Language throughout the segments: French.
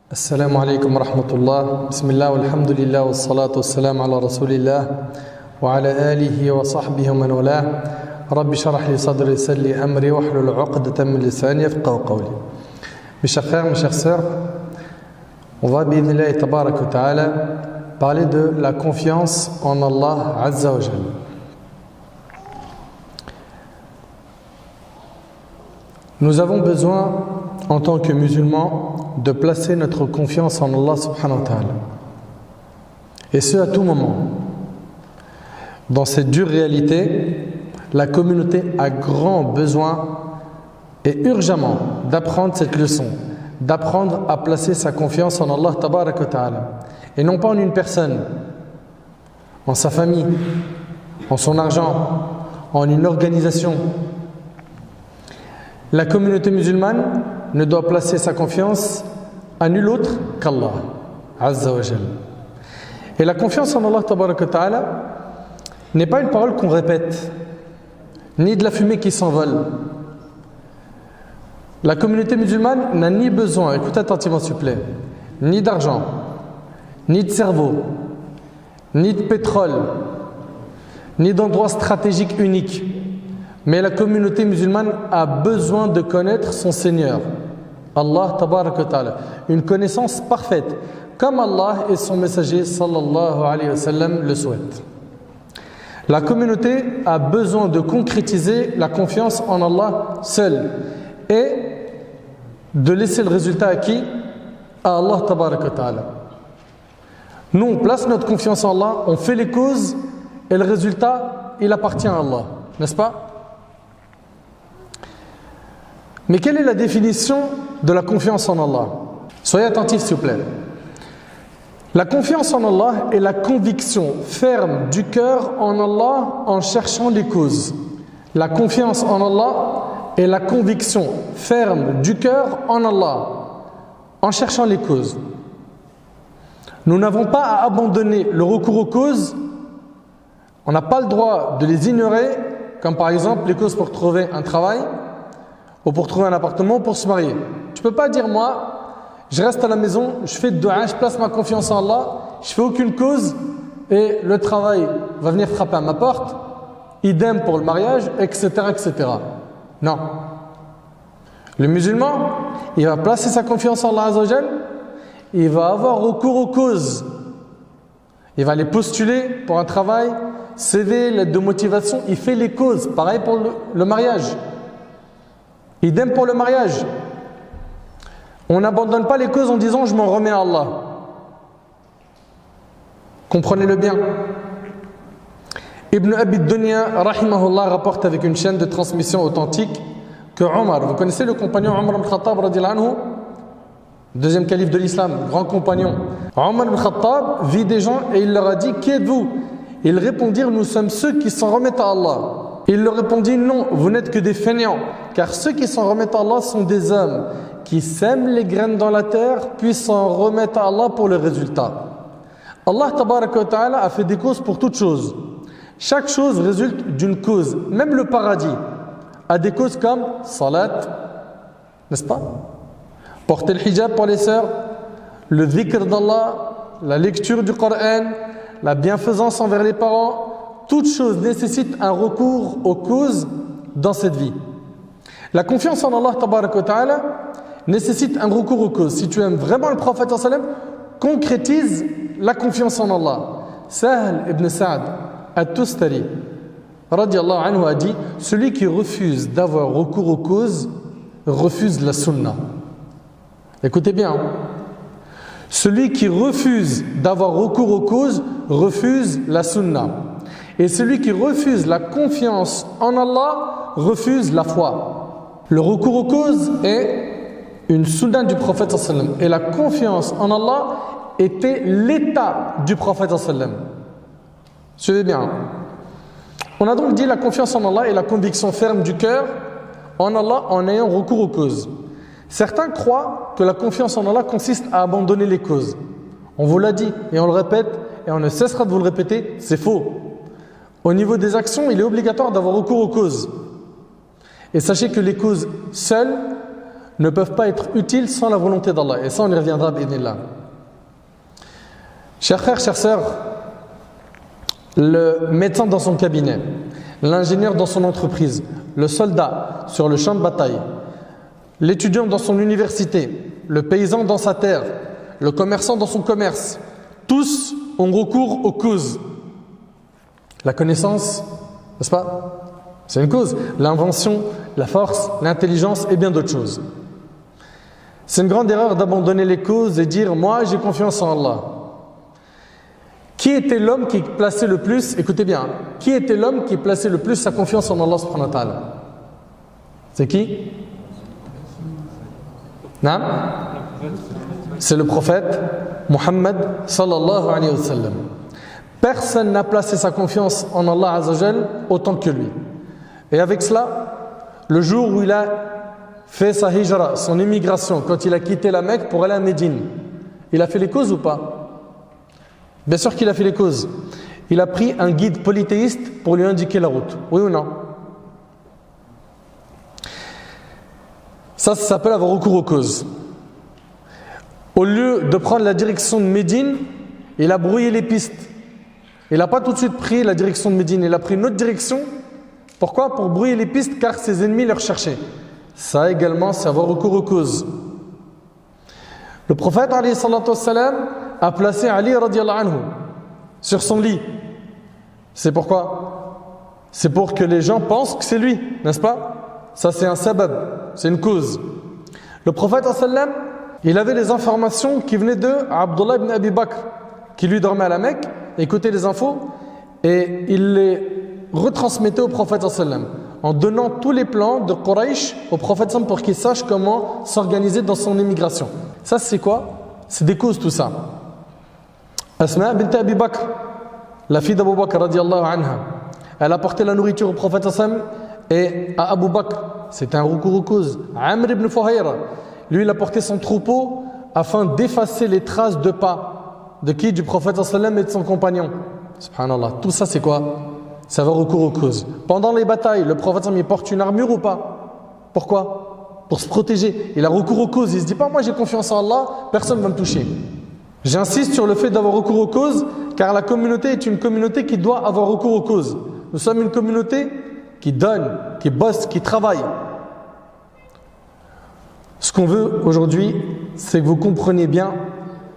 Assalamu alaikum wa rahmatullah. Bismillah walhamdulillah wa salatu wa salam ala rasulillah wa ala alihi wa sahbihi wa man wala. Rabbi sharah li sadri yassir li amri wahlul 'uqdatan min lisani yafqahu qawli. Mes chers frères, mes chères sœurs, on va bi'idhnillah tabarak wa ta'ala parler de la confiance en Allah Azza wa Jalla. Nous avons besoin en tant que musulmans de placer notre confiance en Allah subhanahu wa ta'ala. Et ce à tout moment. Dans cette dure réalité, la communauté a grand besoin et urgemment d'apprendre cette leçon, d'apprendre à placer sa confiance en Allah tabarak wa ta'ala. Et non pas en une personne, en sa famille, en son argent, en une organisation. La communauté musulmane ne doit placer sa confiance à nul autre qu'Allah Azza wa Jalla. Et la confiance en Allah tabaraka wa ta'ala n'est pas une parole qu'on répète, ni de la fumée qui s'envole. La communauté musulmane n'a ni besoin, écoutez attentivement s'il vous plaît, ni d'argent, ni de cerveau, ni de pétrole, ni d'endroit stratégique unique. Mais la communauté musulmane a besoin de connaître son Seigneur, Allah tabaraka wa ta'ala, une connaissance parfaite, comme Allah et son messager sallallahu alayhi wa sallam le souhaitent. La communauté a besoin de concrétiser la confiance en Allah seul et de laisser le résultat à qui? À Allah tabaraka wa ta'ala. Nous on place notre confiance en Allah, on fait les causes et le résultat il appartient à Allah, n'est-ce pas? Mais quelle est la définition de la confiance en Allah? Soyez attentifs s'il vous plaît. La confiance en Allah est la conviction ferme du cœur en Allah en cherchant les causes. La confiance en Allah est la conviction ferme du cœur en Allah en cherchant les causes. Nous n'avons pas à abandonner le recours aux causes. On n'a pas le droit de les ignorer, comme par exemple les causes pour trouver un travail, ou pour trouver un appartement, pour se marier. Tu ne peux pas dire moi, je reste à la maison, je fais de dua, je place ma confiance en Allah, je ne fais aucune cause et le travail va venir frapper à ma porte, idem pour le mariage, etc. etc. Non. Le musulman, il va placer sa confiance en Allah Azza wa Jalla, il va avoir recours aux causes. Il va les postuler pour un travail, CV, lettre de motivation, il fait les causes. Pareil pour le mariage. Idem pour le mariage. On n'abandonne pas les causes en disant je m'en remets à Allah. Comprenez-le bien. Ibn Abi Dunya rahimahullah rapporte avec une chaîne de transmission authentique que Omar, vous connaissez le compagnon Omar ibn Khattab radiyallahu anhu, deuxième calife de l'islam, grand compagnon. Omar ibn Khattab vit des gens et il leur a dit qui êtes-vous? Ils répondirent nous sommes ceux qui s'en remettent à Allah. Il leur répondit non, vous n'êtes que des fainéants, car ceux qui s'en remettent à Allah sont des hommes qui sèment les graines dans la terre, puis s'en remettent à Allah pour le résultat. Allah tabaraka wa ta'ala a fait des causes pour toutes choses. Chaque chose résulte d'une cause. Même le paradis a des causes comme salat, n'est-ce pas? Porter le hijab pour les sœurs, le dhikr d'Allah, la lecture du Coran, la bienfaisance envers les parents. Toute chose nécessite un recours aux causes dans cette vie. La confiance en Allah tabaraka wa ta'ala nécessite un recours aux causes. Si tu aimes vraiment le prophète sallallahu alayhi wa sallam, concrétise la confiance en Allah. Sahl ibn Sa'd at-Tustari radiyallahu anhu a dit celui qui refuse d'avoir recours aux causes refuse la sunna. Écoutez bien. Celui qui refuse d'avoir recours aux causes refuse la sunna. Et celui qui refuse la confiance en Allah refuse la foi. Le recours aux causes est une sunna du prophète sallallahu alayhi wa sallam. Et la confiance en Allah était l'état du prophète sallallahu alayhi wa sallam. Suivez bien. On a donc dit la confiance en Allah et la conviction ferme du cœur en Allah en ayant recours aux causes. Certains croient que la confiance en Allah consiste à abandonner les causes. On vous l'a dit et on le répète et on ne cessera de vous le répéter, c'est faux. Au niveau des actions, il est obligatoire d'avoir recours aux causes. Et sachez que les causes seules ne peuvent pas être utiles sans la volonté d'Allah. Et ça, on y reviendra, bi'idhnillah. Chers frères, chères sœurs, le médecin dans son cabinet, l'ingénieur dans son entreprise, le soldat sur le champ de bataille, l'étudiant dans son université, le paysan dans sa terre, le commerçant dans son commerce, tous ont recours aux causes. La connaissance, n'est-ce pas? C'est une cause. L'invention, la force, l'intelligence et bien d'autres choses. C'est une grande erreur d'abandonner les causes et dire « moi j'ai confiance en Allah ». Qui était l'homme qui plaçait le plus, écoutez bien, qui était l'homme qui plaçait le plus sa confiance en Allah subhanahu wa ta'ala? C'est qui? Non? C'est le prophète Muhammad sallallahu alayhi wa sallam. Personne n'a placé sa confiance en Allah azza wa jal autant que lui. Et avec cela, le jour où il a fait sa hijra, son immigration, quand il a quitté la Mecque pour aller à Médine, il a fait les causes ou pas? Bien sûr qu'il a fait les causes. Il a pris un guide polythéiste pour lui indiquer la route. Oui ou non? Ça s'appelle avoir recours aux causes. Au lieu de prendre la direction de Médine, il a brouillé les pistes. Il n'a pas tout de suite pris la direction de Médine, il a pris une autre direction. Pourquoi? Pour brouiller les pistes, car ses ennemis les recherchaient. Ça également, c'est avoir recours aux causes. Le prophète alayhi salatu wassalam a placé Ali radiallahu anhu sur son lit. C'est pourquoi? C'est pour que les gens pensent que c'est lui, n'est-ce pas? Ça c'est un sabab, c'est une cause. Le prophète sallam, il avait les informations qui venaient de Abdullah ibn Abi Bakr, qui lui dormait à la Mecque, écoutait les infos et il les retransmettait au prophète sallam, en donnant tous les plans de Quraysh au prophète sallam pour qu'il sache comment s'organiser dans son émigration. Ça c'est quoi? C'est des causes tout ça. Asma bint Abi Bakr, la fille d'Abu Bakr radiallahu anha, elle a porté la nourriture au prophète sallam et à Abu Bakr, c'était un recours aux causes. Amr ibn Fuhayra, lui il a porté son troupeau afin d'effacer les traces de pas de qui? Du prophète sallam et de son compagnon. Subhanallah, tout ça c'est quoi? Ça va recours aux causes. Pendant les batailles, le prophète sallam il porte une armure ou pas? Pourquoi? Pour se protéger. Il a recours aux causes, il se dit pas moi j'ai confiance en Allah, personne ne va me toucher. J'insiste sur le fait d'avoir recours aux causes, car la communauté est une communauté qui doit avoir recours aux causes. Nous sommes une communauté qui donne, qui bosse, qui travaille. Ce qu'on veut aujourd'hui, c'est que vous compreniez bien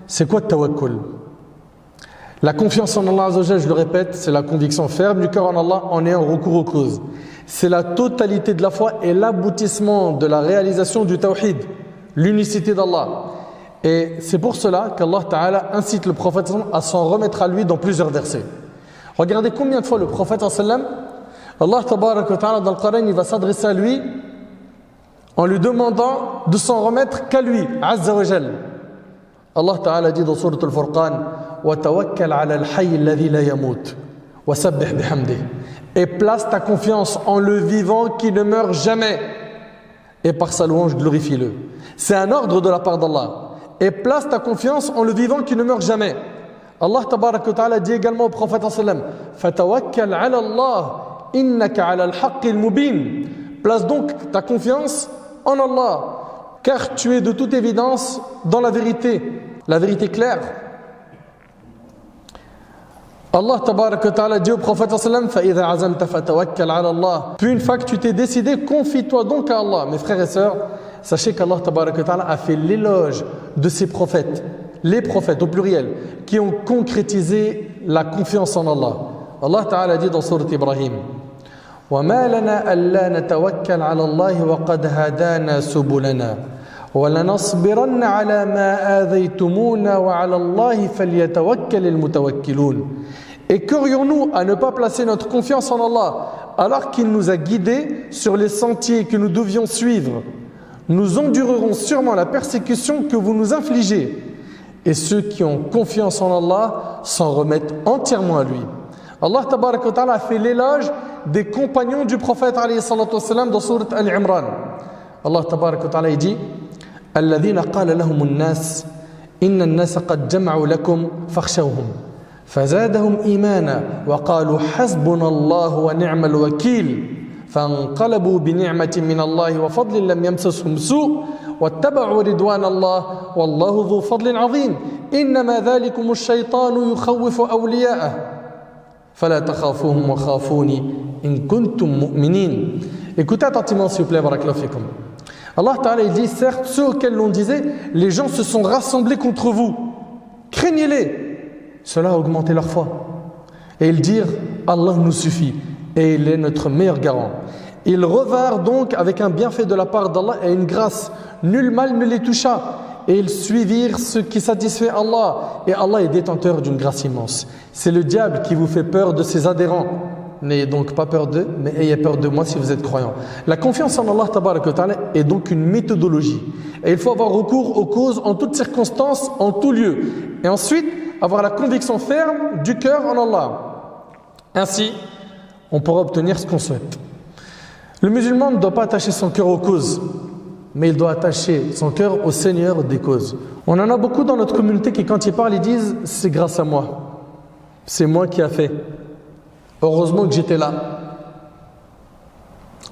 c'est quoi le tawakkul. La confiance en Allah Azza wa Jalla, je le répète, c'est la conviction ferme du cœur en Allah en ayant recours aux causes. C'est la totalité de la foi et l'aboutissement de la réalisation du tawhid, l'unicité d'Allah. Et c'est pour cela qu'Allah Ta'ala incite le prophète à s'en remettre à lui dans plusieurs versets. Regardez combien de fois le prophète sallam, Allah Tabaraka wa Ta'ala dans le Coran, il va s'adresser à lui en lui demandant de s'en remettre qu'à lui, Azza wa Jal. Allah Ta'ala dit dans Sourate Al-Furqan wa tawakkal 'ala al-hayy alladhi la yamut wa sabbih bihamdih. Et place ta confiance en le vivant qui ne meurt jamais et par sa louange glorifie-le. C'est un ordre de la part d'Allah. Et place ta confiance en le vivant qui ne meurt jamais. Allah Tabaraka wa Ta'ala dit également au prophète sallam fatawakkal 'ala Allah innaka 'ala al-haqqil mubin. Place donc ta confiance en Allah, car tu es de toute évidence dans la vérité claire. Allah Tabaraka wa Ta'ala dit au prophète sallam fa'idha azamta fatawakkal 'ala Allah. Puis une fois que tu t'es décidé, confie-toi donc à Allah. Mes frères et sœurs, sachez qu'Allah Tabaraka wa Ta'ala a fait l'éloge de ses prophètes, les prophètes au pluriel, qui ont concrétisé la confiance en Allah. Allah Ta'ala dit dans Sourate Ibrahim وَمَا لَنَا أَلَّا نَتَوَكَّلْ عَلَى اللَّهِ وَقَدْ هَدَانَا سُبُلَنَا وَلَنَصْبِرَنَّ عَلَى مَا آذَيْتُمُونَا وَعَلَى اللَّهِ فَلْيَتَوَكَّلِ الْمُتَوَكِّلُونَ. Et qu'aurions-nous à ne pas placer notre confiance en Allah alors qu'il nous a guidés sur les sentiers que nous devions suivre? Nous endurerons sûrement la persécution que vous nous infligez. Et ceux qui ont confiance en Allah s'en remettent entièrement à lui. Allah Tabaraka wa Ta'ala a fait l'éloge des compagnons du prophète alayhi salatu wassalam dans Sourate Al-Imran. Allah Tabaraka wa Ta'ala dit الذين قال لهم الناس إن الناس قد جمعوا لكم فاخشوهم فزادهم إيمانا وقالوا حسبنا الله ونعم الوكيل فانقلبوا بنعمة من الله وفضل لم يمسسهم سوء واتبعوا رضوان الله والله ذو فضل عظيم إنما ذلكم الشيطان يخوف أولياءه فلا تخافوهم وخافوني إن كنتم مؤمنين. Écoutez attentivement s'il vous plaît, barakallahu fikum. Allah Ta'ala il dit, certes, ceux auxquels l'on disait, les gens se sont rassemblés contre vous. Craignez-les. Cela a augmenté leur foi. Et ils dirent, Allah nous suffit et il est notre meilleur garant. Ils revinrent donc avec un bienfait de la part d'Allah et une grâce. Nul mal ne les toucha. Et ils suivirent ce qui satisfait Allah. Et Allah est détenteur d'une grâce immense. C'est le diable qui vous fait peur de ses adhérents. N'ayez donc pas peur d'eux, mais ayez peur de moi si vous êtes croyants. La confiance en Allah tabaraka wa ta'ala est donc une méthodologie. Et il faut avoir recours aux causes en toutes circonstances, en tout lieu. Et ensuite, avoir la conviction ferme du cœur en Allah. Ainsi, on pourra obtenir ce qu'on souhaite. Le musulman ne doit pas attacher son cœur aux causes, mais il doit attacher son cœur au Seigneur des causes. On en a beaucoup dans notre communauté qui, quand ils parlent, ils disent « c'est grâce à moi, c'est moi qui a fait. Heureusement que j'étais là.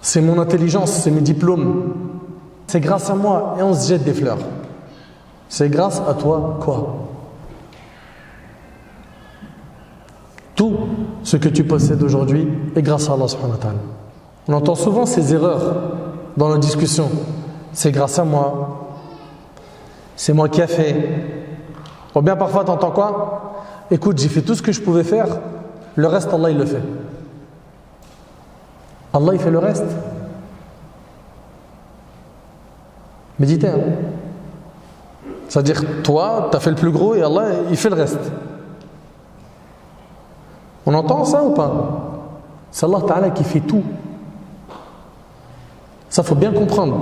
C'est mon intelligence, c'est mes diplômes. C'est grâce à moi. » Et on se jette des fleurs. C'est grâce à toi quoi? Tout ce que tu possèdes aujourd'hui est grâce à Allah subhanahu wa ta'ala. On entend souvent ces erreurs dans nos discussions. C'est grâce à moi. C'est moi qui a fait. Ou bien parfois tu entends quoi? Écoute, j'ai fait tout ce que je pouvais faire. Le reste, Allah, il le fait. Allah, il fait le reste. Méditez. Hein? C'est-à-dire, toi, tu as fait le plus gros et Allah, il fait le reste. On entend ça ou pas? C'est Allah Ta'ala qui fait tout. Ça, faut bien comprendre.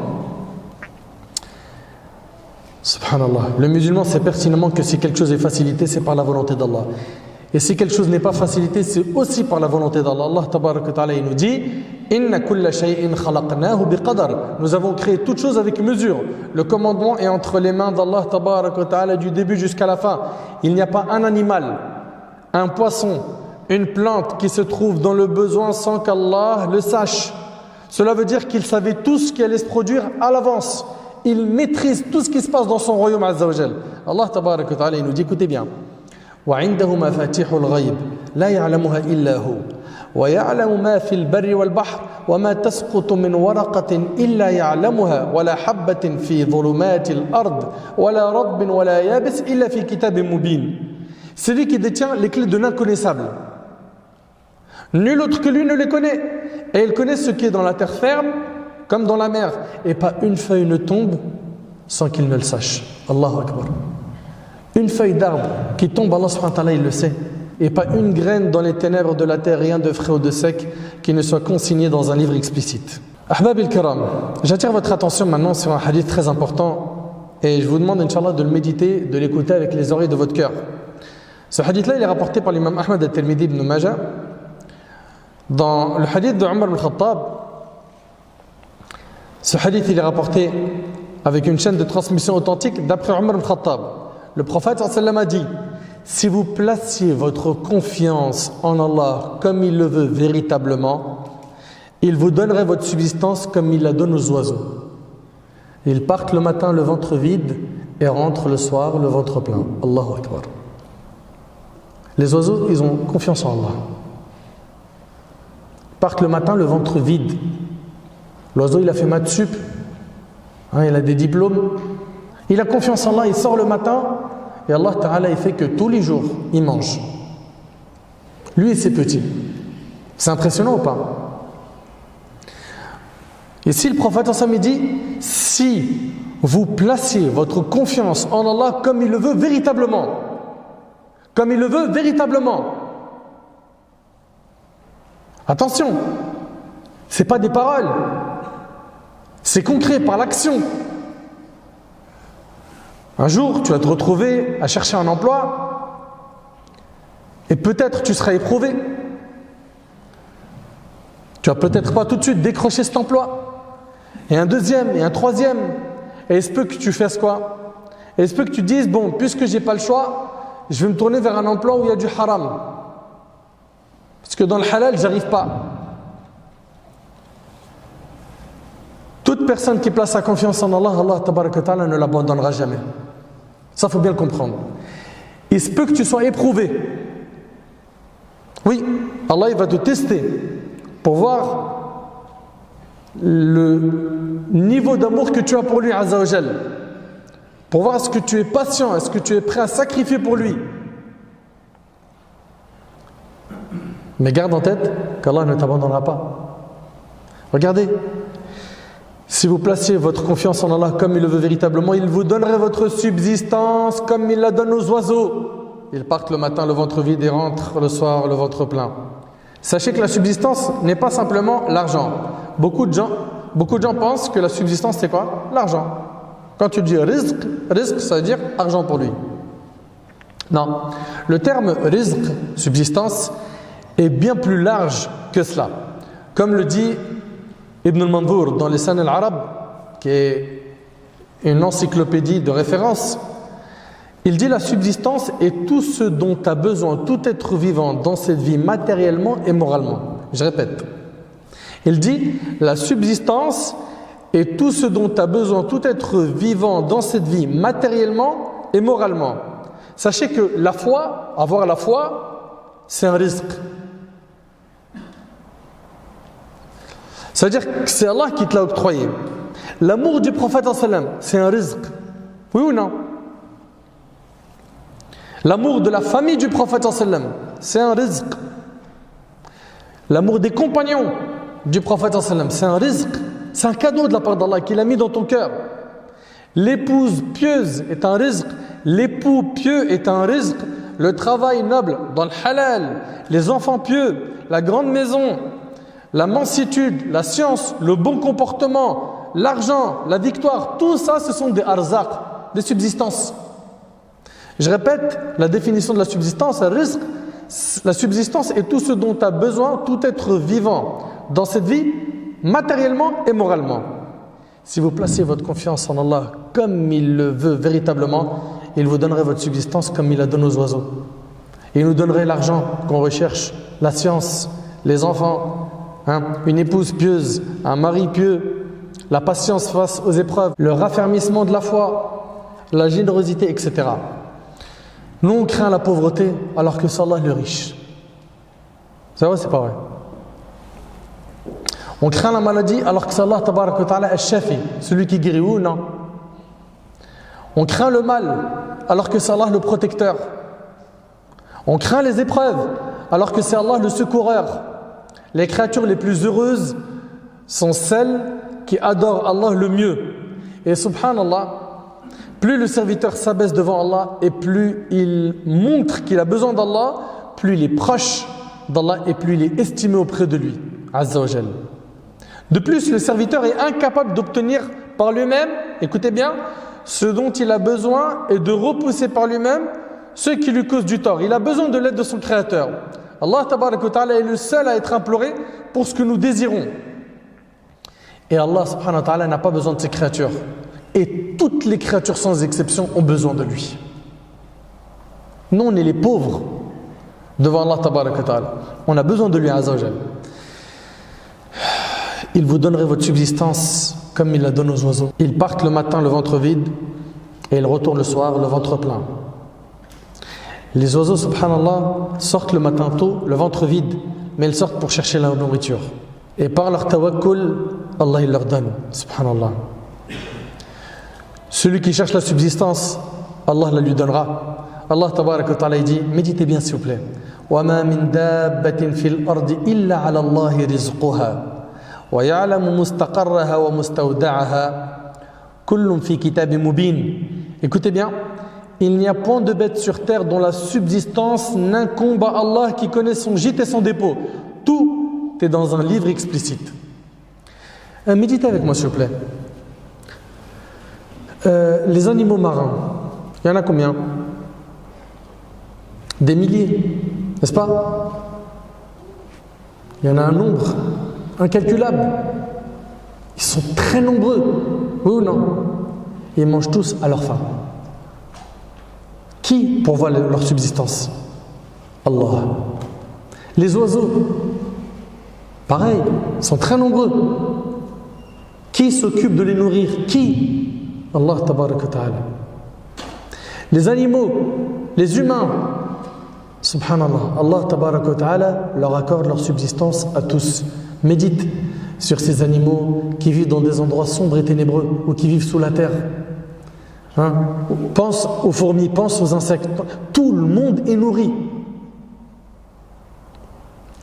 Subhanallah. Le musulman sait pertinemment que si quelque chose est facilité, c'est par la volonté d'Allah. Et si quelque chose n'est pas facilité, c'est aussi par la volonté d'Allah. Allah Tabaraka Ta'ala il nous dit Inna kulla shay'in khalaqnahu biqadar. Nous avons créé toute chose avec mesure. Le commandement est entre les mains d'Allah Tabaraka Ta'ala du début jusqu'à la fin. Il n'y a pas un animal, un poisson, une plante qui se trouve dans le besoin sans qu'Allah le sache. Cela veut dire qu'il savait tout ce qui allait se produire à l'avance. Il maîtrise tout ce qui se passe dans son royaume Azza wa Jal. Allah Tabaraka Ta'ala il nous dit écoutez bien. وعنده مفاتيح الغيب لا يعلمها إلا هو ويعلم ما في البر والبحر وما تسقط من ورقة إلا يعلمها ولا حبة في ظلمات الأرض ولا رطب ولا يابس إلا في كتاب مبين. C'est lui qui détient les clés de l'inconnaissable. Nul autre que lui ne les connaît. Et il connaît ce qui est dans la terre ferme comme dans la mer. Et pas une feuille ne tombe sans qu'il ne le sache. Allahu Akbar. Une feuille d'arbre qui tombe, Allah subhanahu wa ta'ala, il le sait. Et pas une graine dans les ténèbres de la terre, rien de frais ou de sec qui ne soit consigné dans un livre explicite. Ahbab al-Kiram, j'attire votre attention maintenant sur un hadith très important et je vous demande, Inch'Allah, de le méditer, de l'écouter avec les oreilles de votre cœur. Ce hadith-là, il est rapporté par l'imam Ahmad al-Tirmidhi ibn Majah. Dans le hadith de Omar ibn Khattab, ce hadith, il est rapporté avec une chaîne de transmission authentique d'après Omar ibn Khattab. Le prophète sallallahu alayhi wa sallam a dit si vous placiez votre confiance en Allah comme il le veut véritablement, il vous donnerait votre subsistance comme il la donne aux oiseaux. Ils partent le matin le ventre vide et rentrent le soir le ventre plein. Allahu Akbar. Les oiseaux, ils ont confiance en Allah. Ils partent le matin le ventre vide. L'oiseau, il a fait maths sup, il a des diplômes. Il a confiance en Allah, il sort le matin et Allah Ta'ala il fait que tous les jours il mange. Lui et ses petits. C'est impressionnant ou pas? Et si le prophète ensemble dit si vous placez votre confiance en Allah comme il le veut véritablement, comme il le veut véritablement, attention, c'est pas des paroles, c'est concret par l'action. Un jour, tu vas te retrouver à chercher un emploi et peut-être tu seras éprouvé. Tu vas peut-être pas tout de suite décrocher cet emploi. Et un deuxième, et un troisième. Et il se peut que tu fasses quoi? Et il se peut que tu dises, bon, puisque j'ai pas le choix, je vais me tourner vers un emploi où il y a du haram. Parce que dans le halal, j'arrive pas. Toute personne qui place sa confiance en Allah, Allah tabaraka wa ta'ala ne l'abandonnera jamais. Ça, il faut bien le comprendre. Il se peut que tu sois éprouvé. Oui, Allah il va te tester pour voir le niveau d'amour que tu as pour lui, Azza wa Jal. Pour voir est-ce que tu es patient, est-ce que tu es prêt à sacrifier pour lui. Mais garde en tête qu'Allah ne t'abandonnera pas. Regardez, si vous placiez votre confiance en Allah comme il le veut véritablement, il vous donnerait votre subsistance comme il la donne aux oiseaux. Ils partent le matin le ventre vide et rentrent le soir le ventre plein. Sachez que la subsistance n'est pas simplement l'argent. Beaucoup de gens pensent que la subsistance c'est quoi? L'argent. Quand tu dis rizq, ça veut dire argent pour lui. Non, le terme rizq, subsistance, est bien plus large que cela. Comme le dit Ibn al-Mandour dans les Lisan al-Arab, qui est une encyclopédie de référence, il dit la subsistance est tout ce dont a besoin tout être vivant dans cette vie matériellement et moralement. Je répète. Il dit la subsistance est tout ce dont a besoin tout être vivant dans cette vie matériellement et moralement. Sachez que la foi, avoir la foi, c'est un rizq. Ça veut dire que c'est Allah qui te l'a octroyé. L'amour du prophète, c'est un rizq. Oui ou non? L'amour de la famille du prophète, c'est un rizq. L'amour des compagnons du prophète, c'est un rizq. C'est un cadeau de la part d'Allah qu'il a mis dans ton cœur. L'épouse pieuse est un rizq. L'époux pieux est un rizq. Le travail noble dans le halal, les enfants pieux, la grande maison, la mansitude, la science, le bon comportement, l'argent, la victoire, tout ça ce sont des arzaq, des subsistances. Je répète la définition de la subsistance, rizq. La subsistance est tout ce dont a besoin tout être vivant dans cette vie, matériellement et moralement. Si vous placez votre confiance en Allah comme il le veut véritablement, il vous donnerait votre subsistance comme il la donne aux oiseaux. Il nous donnerait l'argent qu'on recherche, la science, les enfants, une épouse pieuse, un mari pieux, la patience face aux épreuves, le raffermissement de la foi, la générosité, etc. Nous, on craint la pauvreté alors que c'est Allah le riche. C'est vrai ou c'est pas vrai? On craint la maladie alors que c'est Allah tabaraka wa ta'ala al-shafi, celui qui guérit, ou non? On craint le mal alors que c'est Allah le protecteur. On craint les épreuves alors que c'est Allah le secoureur. Les créatures les plus heureuses sont celles qui adorent Allah le mieux. Et subhanallah, plus le serviteur s'abaisse devant Allah et plus il montre qu'il a besoin d'Allah, plus il est proche d'Allah et plus il est estimé auprès de lui, Azza wa Jal. De plus, le serviteur est incapable d'obtenir par lui-même, écoutez bien, ce dont il a besoin et de repousser par lui-même ceux qui lui causent du tort. Il a besoin de l'aide de son Créateur. Allah tabaraka wa ta'ala est le seul à être imploré pour ce que nous désirons. Et Allah subhanahu wa ta'ala n'a pas besoin de ses créatures. Et toutes les créatures sans exception ont besoin de lui. Nous, on est les pauvres devant Allah tabaraka wa ta'ala. On a besoin de lui, Azza wa Jal. Il vous donnerait votre subsistance comme il la donne aux oiseaux. Ils partent le matin le ventre vide et ils retournent le soir le ventre plein. Les oiseaux, subhanallah, sortent le matin tôt, le ventre vide, mais ils sortent pour chercher la nourriture. Et par leur tawakkul, Allah il leur donne, subhanallah. Celui qui cherche la subsistance, Allah la lui donnera. Allah tabaraka wa ta'ala dit, méditez bien s'il vous plaît. وَمَا مِن دَابَّةٍ فِي الْأَرْضِ إِلَّا عَلَى اللَّهِ رِزْقُهَا وَيَعْلَمُ مُسْتَقَرَّهَا وَمُسْتَوْدَعَهَا كُلٌّ فِي كِتَابٍ مُبِينٍ. Écoutez bien, il n'y a point de bête sur terre dont la subsistance n'incombe à Allah qui connaît son gîte et son dépôt. Tout est dans un livre explicite. Méditez avec moi s'il vous plaît. Les animaux marins, il y en a combien? Des milliers, n'est-ce pas? Il y en a un nombre incalculable. Ils sont très nombreux, oui ou non? Ils mangent tous à leur faim. Qui pourvoit leur subsistance? Allah. Les oiseaux, pareil, sont très nombreux. Qui s'occupe de les nourrir? Qui? Allah tabarak wa ta'ala. Les animaux, les humains, subhanallah, Allah tabarak wa ta'ala leur accorde leur subsistance à tous. Médite sur ces animaux qui vivent dans des endroits sombres et ténébreux ou qui vivent sous la terre. Pense aux fourmis, pense aux insectes. Tout le monde est nourri.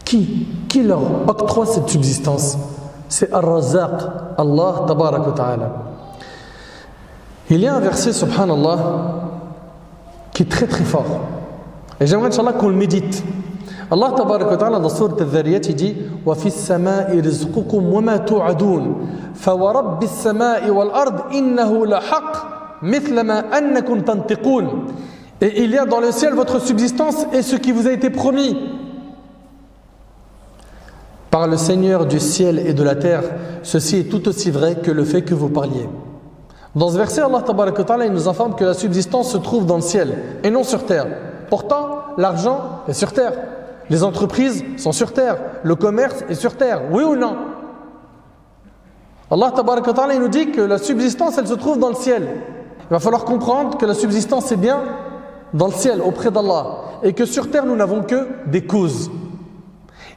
Qui leur octroie cette subsistance? C'est Ar-Razzaq, Allah tabarak wa ta'ala. Il y a un verset, subhanallah, qui est très très fort. Et j'aimerais, Inch'Allah, qu'on le médite. Allah tabarak wa ta'ala, dans Sourate Al-Dhariyat, il dit وَفِي السَّمَاءِ رِزْقُكُمْ وَمَا تُوعَدُونَ فَوَرَبِّ السَّمَاءِ وَالْأَرْضِ إِنَّهُ لَحَقٌّ مِثْلَ مَا أَنَّكُمْ تَنْطِقُونَ. Et il y a dans le ciel votre subsistance et ce qui vous a été promis. Par le Seigneur du ciel et de la terre, ceci est tout aussi vrai que le fait que vous parliez. Dans ce verset, Allah tabarak wa ta'ala, il nous informe que la subsistance se trouve dans le ciel et non sur terre. Pourtant, l'argent est sur terre. Les entreprises sont sur terre. Le commerce est sur terre. Oui ou non? Allah tabarak wa ta'ala, il nous dit que la subsistance, elle se trouve dans le ciel. Il va falloir comprendre que la subsistance est bien dans le ciel, auprès d'Allah. Et que sur terre, nous n'avons que des causes.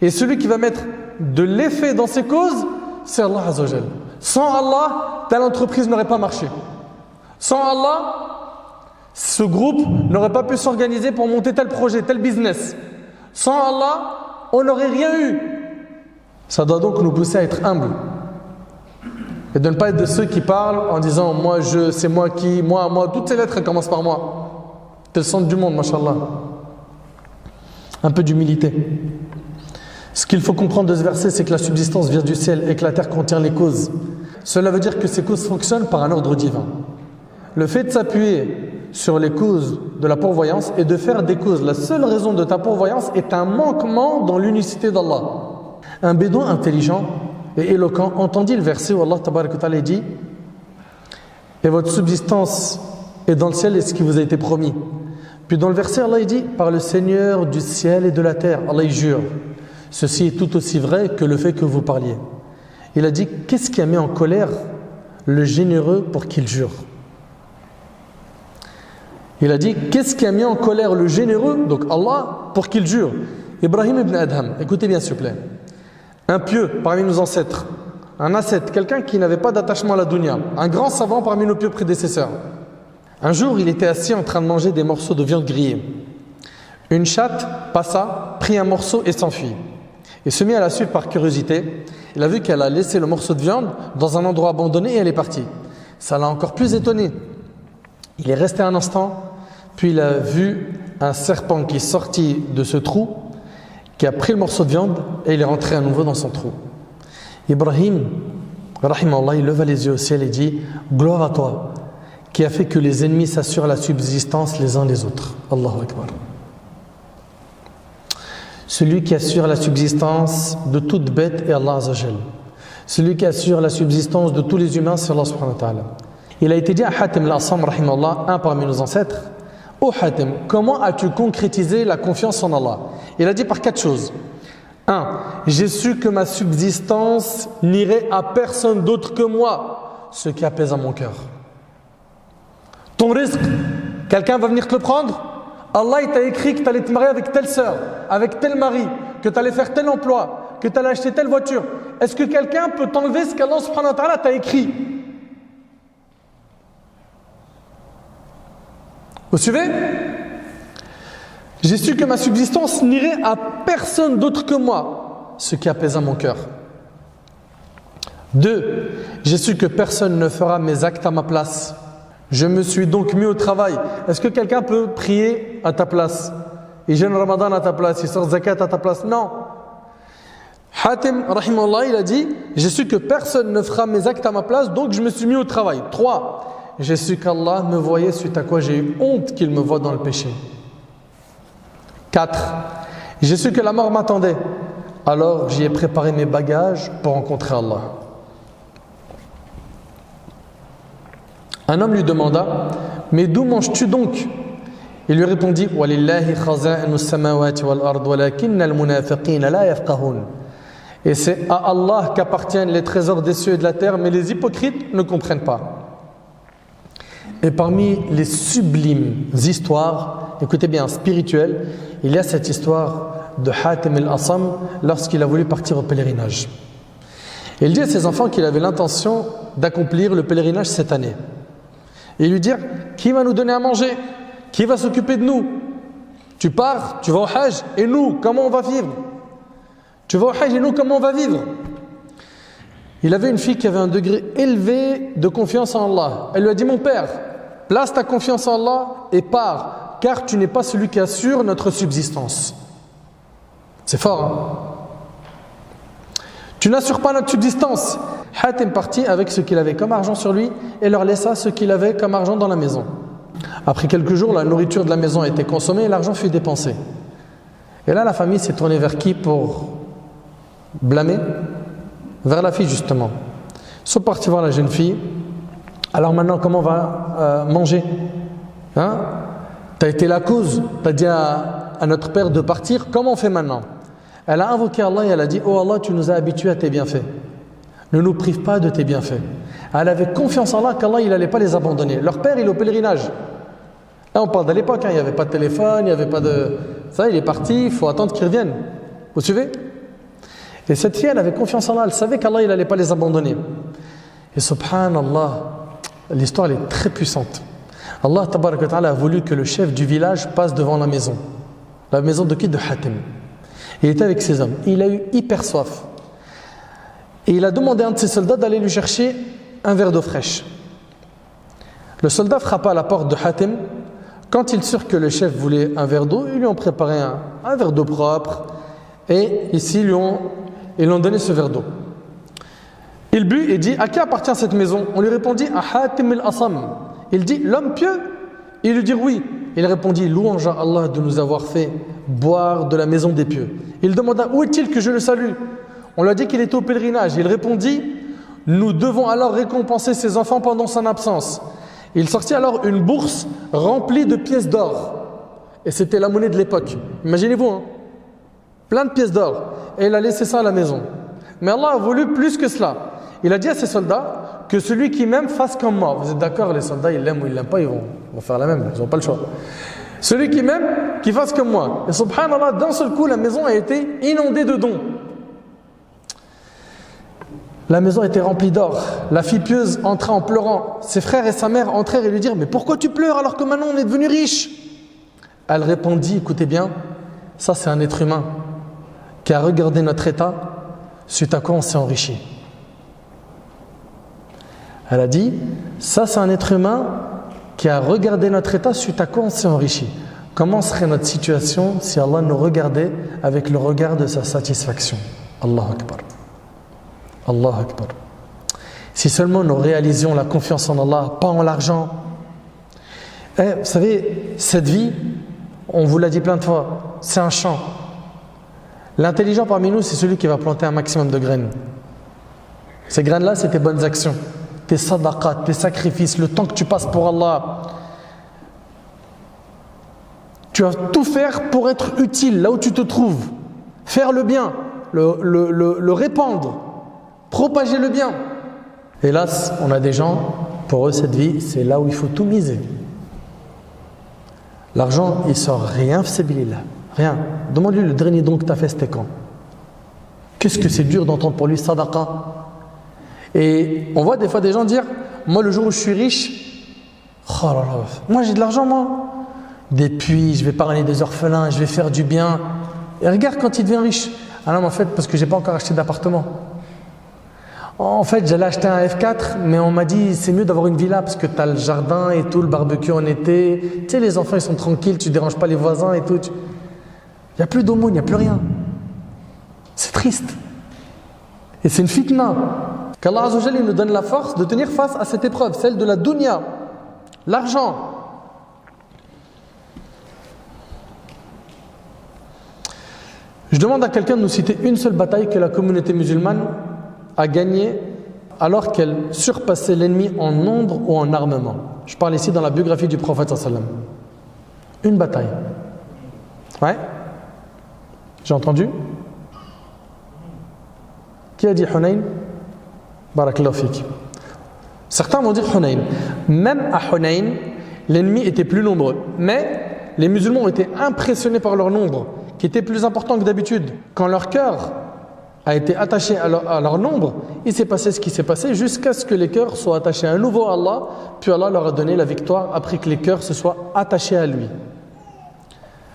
Et celui qui va mettre de l'effet dans ces causes, c'est Allah Azza wa Jal. Sans Allah, telle entreprise n'aurait pas marché. Sans Allah, ce groupe n'aurait pas pu s'organiser pour monter tel projet, tel business. Sans Allah, on n'aurait rien eu. Ça doit donc nous pousser à être humbles. Et de ne pas être de ceux qui parlent en disant moi je, c'est moi qui, moi, toutes ces lettres elles commencent par moi. C'est le centre du monde, mashallah. Un peu d'humilité. Ce qu'il faut comprendre de ce verset, c'est que la subsistance vient du ciel et que la terre contient les causes. Cela veut dire que ces causes fonctionnent par un ordre divin. Le fait de s'appuyer sur les causes de la pourvoyance et de faire des causes, la seule raison de ta pourvoyance est un manquement dans l'unicité d'Allah. Un bédouin intelligent et éloquent entendit le verset où Allah tabarak wa ta'ala dit « Et votre subsistance est dans le ciel et ce qui vous a été promis. » Puis dans le verset, Allah il dit « Par le Seigneur du ciel et de la terre. » Allah il jure. Ceci est tout aussi vrai que le fait que vous parliez. Il a dit, qu'est-ce qui a mis en colère le généreux pour qu'il jure? Il a dit, qu'est-ce qui a mis en colère le généreux, donc Allah, pour qu'il jure? Ibrahim ibn Adham, écoutez bien s'il vous plaît. Un pieux parmi nos ancêtres, un ascète, quelqu'un qui n'avait pas d'attachement à la dunya, un grand savant parmi nos pieux prédécesseurs. Un jour, il était assis en train de manger des morceaux de viande grillée. Une chatte passa, prit un morceau et s'enfuit. Il se mit à la suivre par curiosité. Il a vu qu'elle a laissé le morceau de viande dans un endroit abandonné et elle est partie. Ça l'a encore plus étonné. Il est resté un instant, puis il a vu un serpent qui est sorti de ce trou, qui a pris le morceau de viande et il est rentré à nouveau dans son trou. Ibrahim, rahimahullah, il leva les yeux au ciel et dit « Gloire à toi, qui a fait que les ennemis s'assurent la subsistance les uns les autres. » Allahu Akbar. Celui qui assure la subsistance de toute bête est Allah Azza wa Jal. Celui qui assure la subsistance de tous les humains, c'est Allah subhanahu wa ta'ala. Il a été dit à Hatim al-Asam, rahimahullah, un parmi nos ancêtres, « Oh Hatim, comment as-tu concrétisé la confiance en Allah ?» Il a dit par 4 choses. 1. J'ai su que ma subsistance n'irait à personne d'autre que moi, ce qui apaise à mon cœur. Ton risque, quelqu'un va venir te le prendre? Allah il t'a écrit que tu allais te marier avec telle sœur, avec tel mari, que tu allais faire tel emploi, que tu allais acheter telle voiture. Est-ce que quelqu'un peut t'enlever ce qu'Allah subhanahu wa ta'ala t'a écrit? Vous suivez? J'ai su que ma subsistance n'irait à personne d'autre que moi, ce qui apaisa mon cœur. 2. J'ai su que personne ne fera mes actes à ma place. Je me suis donc mis au travail. Est-ce que quelqu'un peut prier à ta place? Il jeûne Ramadan à ta place, il sort zakat à ta place? Non. Hatim, rahimahullah, il a dit, j'ai su que personne ne fera mes actes à ma place, donc je me suis mis au travail. 3. J'ai su qu'Allah me voyait, suite à quoi j'ai eu honte qu'il me voie dans le péché. 4. J'ai su que la mort m'attendait, alors j'y ai préparé mes bagages pour rencontrer Allah. Un homme lui demanda, mais d'où manges-tu donc? Il lui répondit, وَلِلَّهِ خَزَائِنُ السَّمَاوَاتِ وَالْأَرْضِ وَلَكِنَّ الْمُنَافِقِينَ لَا يَفْقَهُونَ. Et c'est à Allah qu'appartiennent les trésors des cieux et de la terre, mais les hypocrites ne comprennent pas. Et parmi les sublimes histoires, écoutez bien, spirituelles, il y a cette histoire de Hatim al-Asam lorsqu'il a voulu partir au pèlerinage. Il dit à ses enfants qu'il avait l'intention d'accomplir le pèlerinage cette année. Et lui dire, qui va nous donner à manger? Qui va s'occuper de nous? Tu pars, tu vas au Hajj, et nous, comment on va vivre? Tu vas au Hajj, et nous, comment on va vivre? Il avait une fille qui avait un degré élevé de confiance en Allah. Elle lui a dit, mon père, place ta confiance en Allah et pars, car tu n'es pas celui qui assure notre subsistance. C'est fort, hein? Tu n'assures pas notre subsistance. Hatim partit avec ce qu'il avait comme argent sur lui et leur laissa ce qu'il avait comme argent dans la maison. Après quelques jours, la nourriture de la maison a été consommée et l'argent fut dépensé. Et là, la famille s'est tournée vers qui pour blâmer? Vers la fille, justement. Ils sont partis voir la jeune fille. Alors maintenant, comment on va manger? Hein? Tu as été la cause, tu as dit à notre père de partir, comment on fait maintenant? Elle a invoqué Allah et elle a dit, oh Allah, tu nous as habitués à tes bienfaits. Ne nous prive pas de tes bienfaits. Elle avait confiance en Allah qu'Allah il n'allait pas les abandonner. Leur père, il est au pèlerinage. Là, on parle de l'époque, hein, il n'y avait pas de téléphone, il n'y avait pas de... Ça, il est parti, il faut attendre qu'il revienne. Vous suivez? Et cette fille, elle avait confiance en Allah, elle savait qu'Allah il n'allait pas les abandonner. Et subhanallah, l'histoire elle est très puissante. Allah tabaraka wa ta'ala a voulu que le chef du village passe devant la maison. La maison de qui? De Hatim. Il était avec ses hommes. Il a eu hyper soif. Et il a demandé à un de ses soldats d'aller lui chercher un verre d'eau fraîche. Le soldat frappa à la porte de Hatim. Quand il sut que le chef voulait un verre d'eau, ils lui ont préparé un verre d'eau propre. Et ici, ils lui ont donné ce verre d'eau. Il but et dit, à qui appartient cette maison? On lui répondit, à Hatim al-Asam. Il dit, l'homme pieux? Il lui dit oui. Il répondit, louange à Allah de nous avoir fait boire de la maison des pieux. Il demanda, où est-il que je le salue? On lui a dit qu'il était au pèlerinage. Il répondit, nous devons alors récompenser ses enfants pendant son absence. Il sortit alors une bourse remplie de pièces d'or. Et c'était la monnaie de l'époque. Imaginez-vous, hein? Plein de pièces d'or. Et il a laissé ça à la maison. Mais Allah a voulu plus que cela. Il a dit à ses soldats que celui qui m'aime fasse comme moi. Vous êtes d'accord, les soldats, ils l'aiment ou ils l'aiment pas, ils vont faire la même. Ils n'ont pas le choix. Celui qui m'aime, qui fasse comme moi. Et subhanallah, d'un seul coup, la maison a été inondée de dons. La maison était remplie d'or. La fille pieuse entra en pleurant. Ses frères et sa mère entrèrent et lui dirent, mais pourquoi tu pleures alors que maintenant on est devenu riche? Elle répondit, écoutez bien, ça c'est un être humain qui a regardé notre état, suite à quoi on s'est enrichi. Elle a dit, ça c'est un être humain qui a regardé notre état, suite à quoi on s'est enrichi. Comment serait notre situation si Allah nous regardait avec le regard de sa satisfaction? Allahu Akbar. Allahu Akbar. Si seulement nous réalisions la confiance en Allah, pas en l'argent. Vous savez, cette vie, on vous l'a dit plein de fois, c'est un champ. L'intelligent parmi nous, c'est celui qui va planter un maximum de graines. Ces graines-là, c'est tes bonnes actions, tes sadaqat, tes sacrifices, le temps que tu passes pour Allah. Tu vas tout faire pour être utile là où tu te trouves. Faire le bien, le répandre, propager le bien. Hélas, on a des gens, pour eux, cette vie, c'est là où il faut tout miser. L'argent, il sort rien, là. Rien. Demande-lui le dernier don que tu as fait, c'était quand? Qu'est-ce que c'est dur d'entendre pour lui sadaqa? Et on voit des fois des gens dire, moi le jour où je suis riche, oh là là, moi j'ai de l'argent moi. Des puits, je vais parrainer des orphelins, je vais faire du bien. Et regarde quand il devient riche. Ah non mais en fait parce que j'ai pas encore acheté d'appartement. En fait j'allais acheter un F4 mais on m'a dit c'est mieux d'avoir une villa parce que tu as le jardin et tout, le barbecue en été. Tu sais les enfants ils sont tranquilles, tu déranges pas les voisins et tout. Il n'y a plus d'aumône, il n'y a plus rien. C'est triste. Et c'est une fitna. Qu'Allah Azza wa Jalla nous donne la force de tenir face à cette épreuve, celle de la dunya, l'argent. Je demande à quelqu'un de nous citer une seule bataille que la communauté musulmane a gagnée alors qu'elle surpassait l'ennemi en nombre ou en armement. Je parle ici dans la biographie du prophète sallallahu alayhi wa sallam. Une bataille. Ouais? J'ai entendu? Qui a dit Hunayn? Barakallahu fik. Certains vont dire Hunayn. Même à Hunayn, l'ennemi était plus nombreux. Mais les musulmans ont été impressionnés par leur nombre, qui était plus important que d'habitude. Quand leur cœur a été attaché à leur nombre, il s'est passé ce qui s'est passé jusqu'à ce que les cœurs soient attachés à nouveau à Allah, puis Allah leur a donné la victoire après que les cœurs se soient attachés à lui.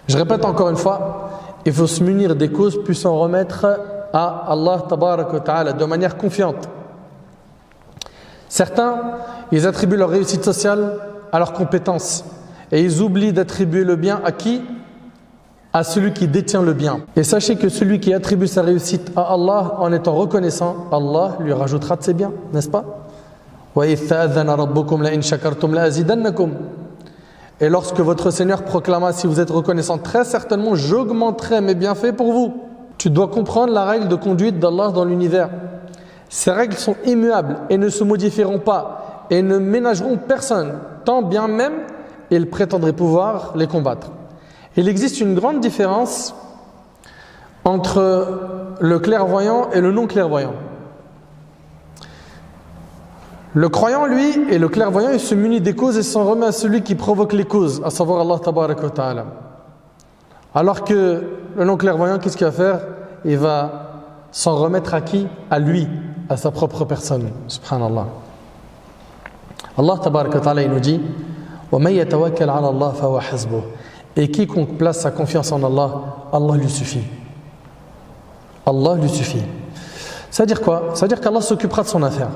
Je répète encore une fois, il faut se munir des causes puis s'en remettre à Allah tabarak wa ta'ala de manière confiante. Certains, ils attribuent leur réussite sociale à leurs compétences et ils oublient d'attribuer le bien à qui? À celui qui détient le bien. Et sachez que celui qui attribue sa réussite à Allah en étant reconnaissant, Allah lui rajoutera de ses biens, n'est-ce pas? Et lorsque votre Seigneur proclama, si vous êtes reconnaissant, très certainement j'augmenterai mes bienfaits pour vous. Tu dois comprendre la règle de conduite d'Allah dans l'univers. Ces règles sont immuables et ne se modifieront pas et ne ménageront personne, tant bien même ils prétendraient pouvoir les combattre. Il existe une grande différence entre le clairvoyant et le non-clairvoyant. Le croyant, lui, et le clairvoyant, il se munit des causes et s'en remet à celui qui provoque les causes, à savoir Allah tabaraka wa ta'ala. Alors que le non-clairvoyant, qu'est-ce qu'il va faire? Il va s'en remettre à qui? À lui, à sa propre personne. Subhanallah. Allah tabaraka wa ta'ala, il nous dit وَمَن يَتَوَكَّلْ عَلَى اللَّهِ فَهُوَ حَسْبُهُ. Et quiconque place sa confiance en Allah, Allah lui suffit. Allah lui suffit. Ça veut dire quoi? Ça veut dire qu'Allah s'occupera de son affaire.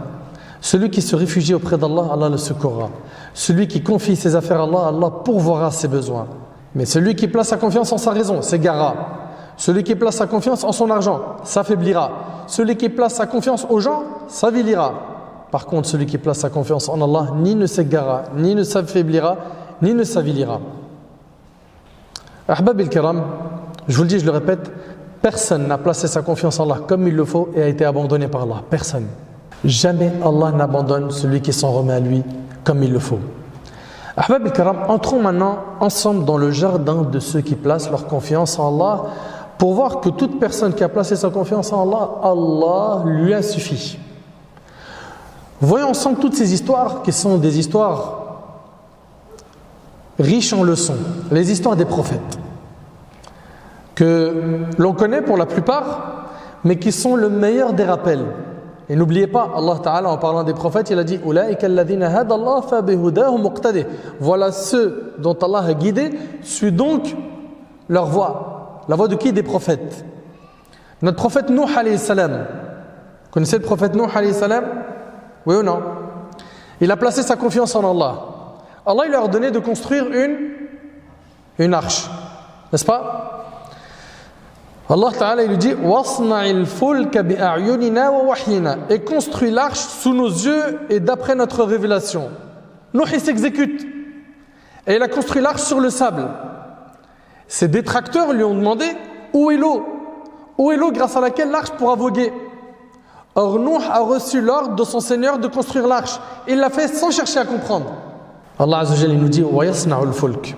Celui qui se réfugie auprès d'Allah, Allah le secourra. Celui qui confie ses affaires à Allah, Allah pourvoira ses besoins. Mais celui qui place sa confiance en sa raison, s'égarera. Celui qui place sa confiance en son argent, s'affaiblira. Celui qui place sa confiance aux gens, s'avilira. Par contre, celui qui place sa confiance en Allah, ni ne s'égarera, ni ne s'affaiblira, ni ne s'avilira. Ahbab al-Kiram, je vous le dis, je le répète, personne n'a placé sa confiance en Allah comme il le faut et a été abandonné par Allah. Personne. Jamais Allah n'abandonne celui qui s'en remet à lui comme il le faut. Ahbab al-Kiram, entrons maintenant ensemble dans le jardin de ceux qui placent leur confiance en Allah pour voir que toute personne qui a placé sa confiance en Allah, Allah lui a suffi. Voyons ensemble toutes ces histoires qui sont des histoires riches en leçons, les histoires des prophètes, que l'on connaît pour la plupart, mais qui sont le meilleur des rappels. Et n'oubliez pas, Allah Ta'ala, en parlant des prophètes, il a dit voilà ceux dont Allah a guidé, suis donc leur voie. La voie de qui? Des prophètes. Notre prophète Nuh alayhi salam. Vous connaissez le prophète Nuh alayhi salam? Oui ou non? Il a placé sa confiance en Allah. Allah il leur a ordonné de construire une arche, n'est-ce pas? Allah Ta'ala il lui dit wasna'il fulka bi'ayunina wa wahyina, et construit l'arche sous nos yeux et d'après notre révélation. Nuh il s'exécute et il a construit l'arche sur le sable. Ses détracteurs lui ont demandé où est l'eau? Où est l'eau grâce à laquelle l'arche pourra voguer? Or Nuh a reçu l'ordre de son Seigneur de construire l'arche. Il l'a fait sans chercher à comprendre. Allah Azza wa Jalla nous dit وَيَصْنَعُ الْفُلْكَ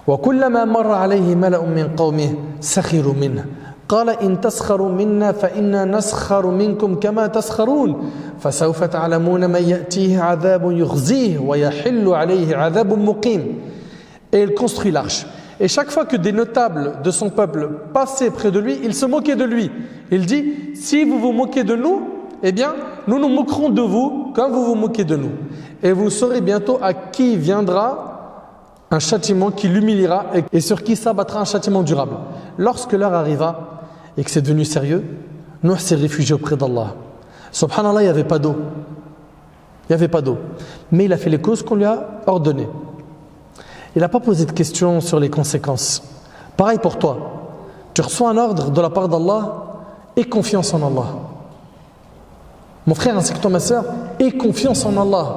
وَكُلَّمَا مَرَّ عَلَيْهِ مَلَأٌ مِّن قَوْمِهِ سَخِرُوا مِنْهُ قَالَ إِن تَسْخَرُوا مِنَّا فَإِنَّا نَسْخَرُ مِنكُمْ كَمَا تَسْخَرُونَ فَسَوْفَ تَعْلَمُونَ مَن يَأْتِيهِ عَذَابٌ يُخْزِيهِ وَيَحِلُّ عَلَيْهِ عَذَابٌ مُقِيمٌ. Et il construit l'arche. Et chaque fois que des notables de son peuple passaient près de lui, il se moquait de lui. Il dit, si vous vous moquez de nous, eh bien, nous nous moquerons de vous comme vous vous moquez de nous. Et vous saurez bientôt à qui viendra un châtiment qui l'humiliera et sur qui s'abattra un châtiment durable. Lorsque l'heure arriva et que c'est devenu sérieux, Nuh s'est réfugié auprès d'Allah. Subhanallah, il n'y avait pas d'eau. Il n'y avait pas d'eau. Mais il a fait les causes qu'on lui a ordonnées. Il n'a pas posé de questions sur les conséquences. Pareil pour toi. Tu reçois un ordre de la part d'Allah, aie confiance en Allah. Mon frère ainsi que toi, ma soeur, aie confiance en Allah.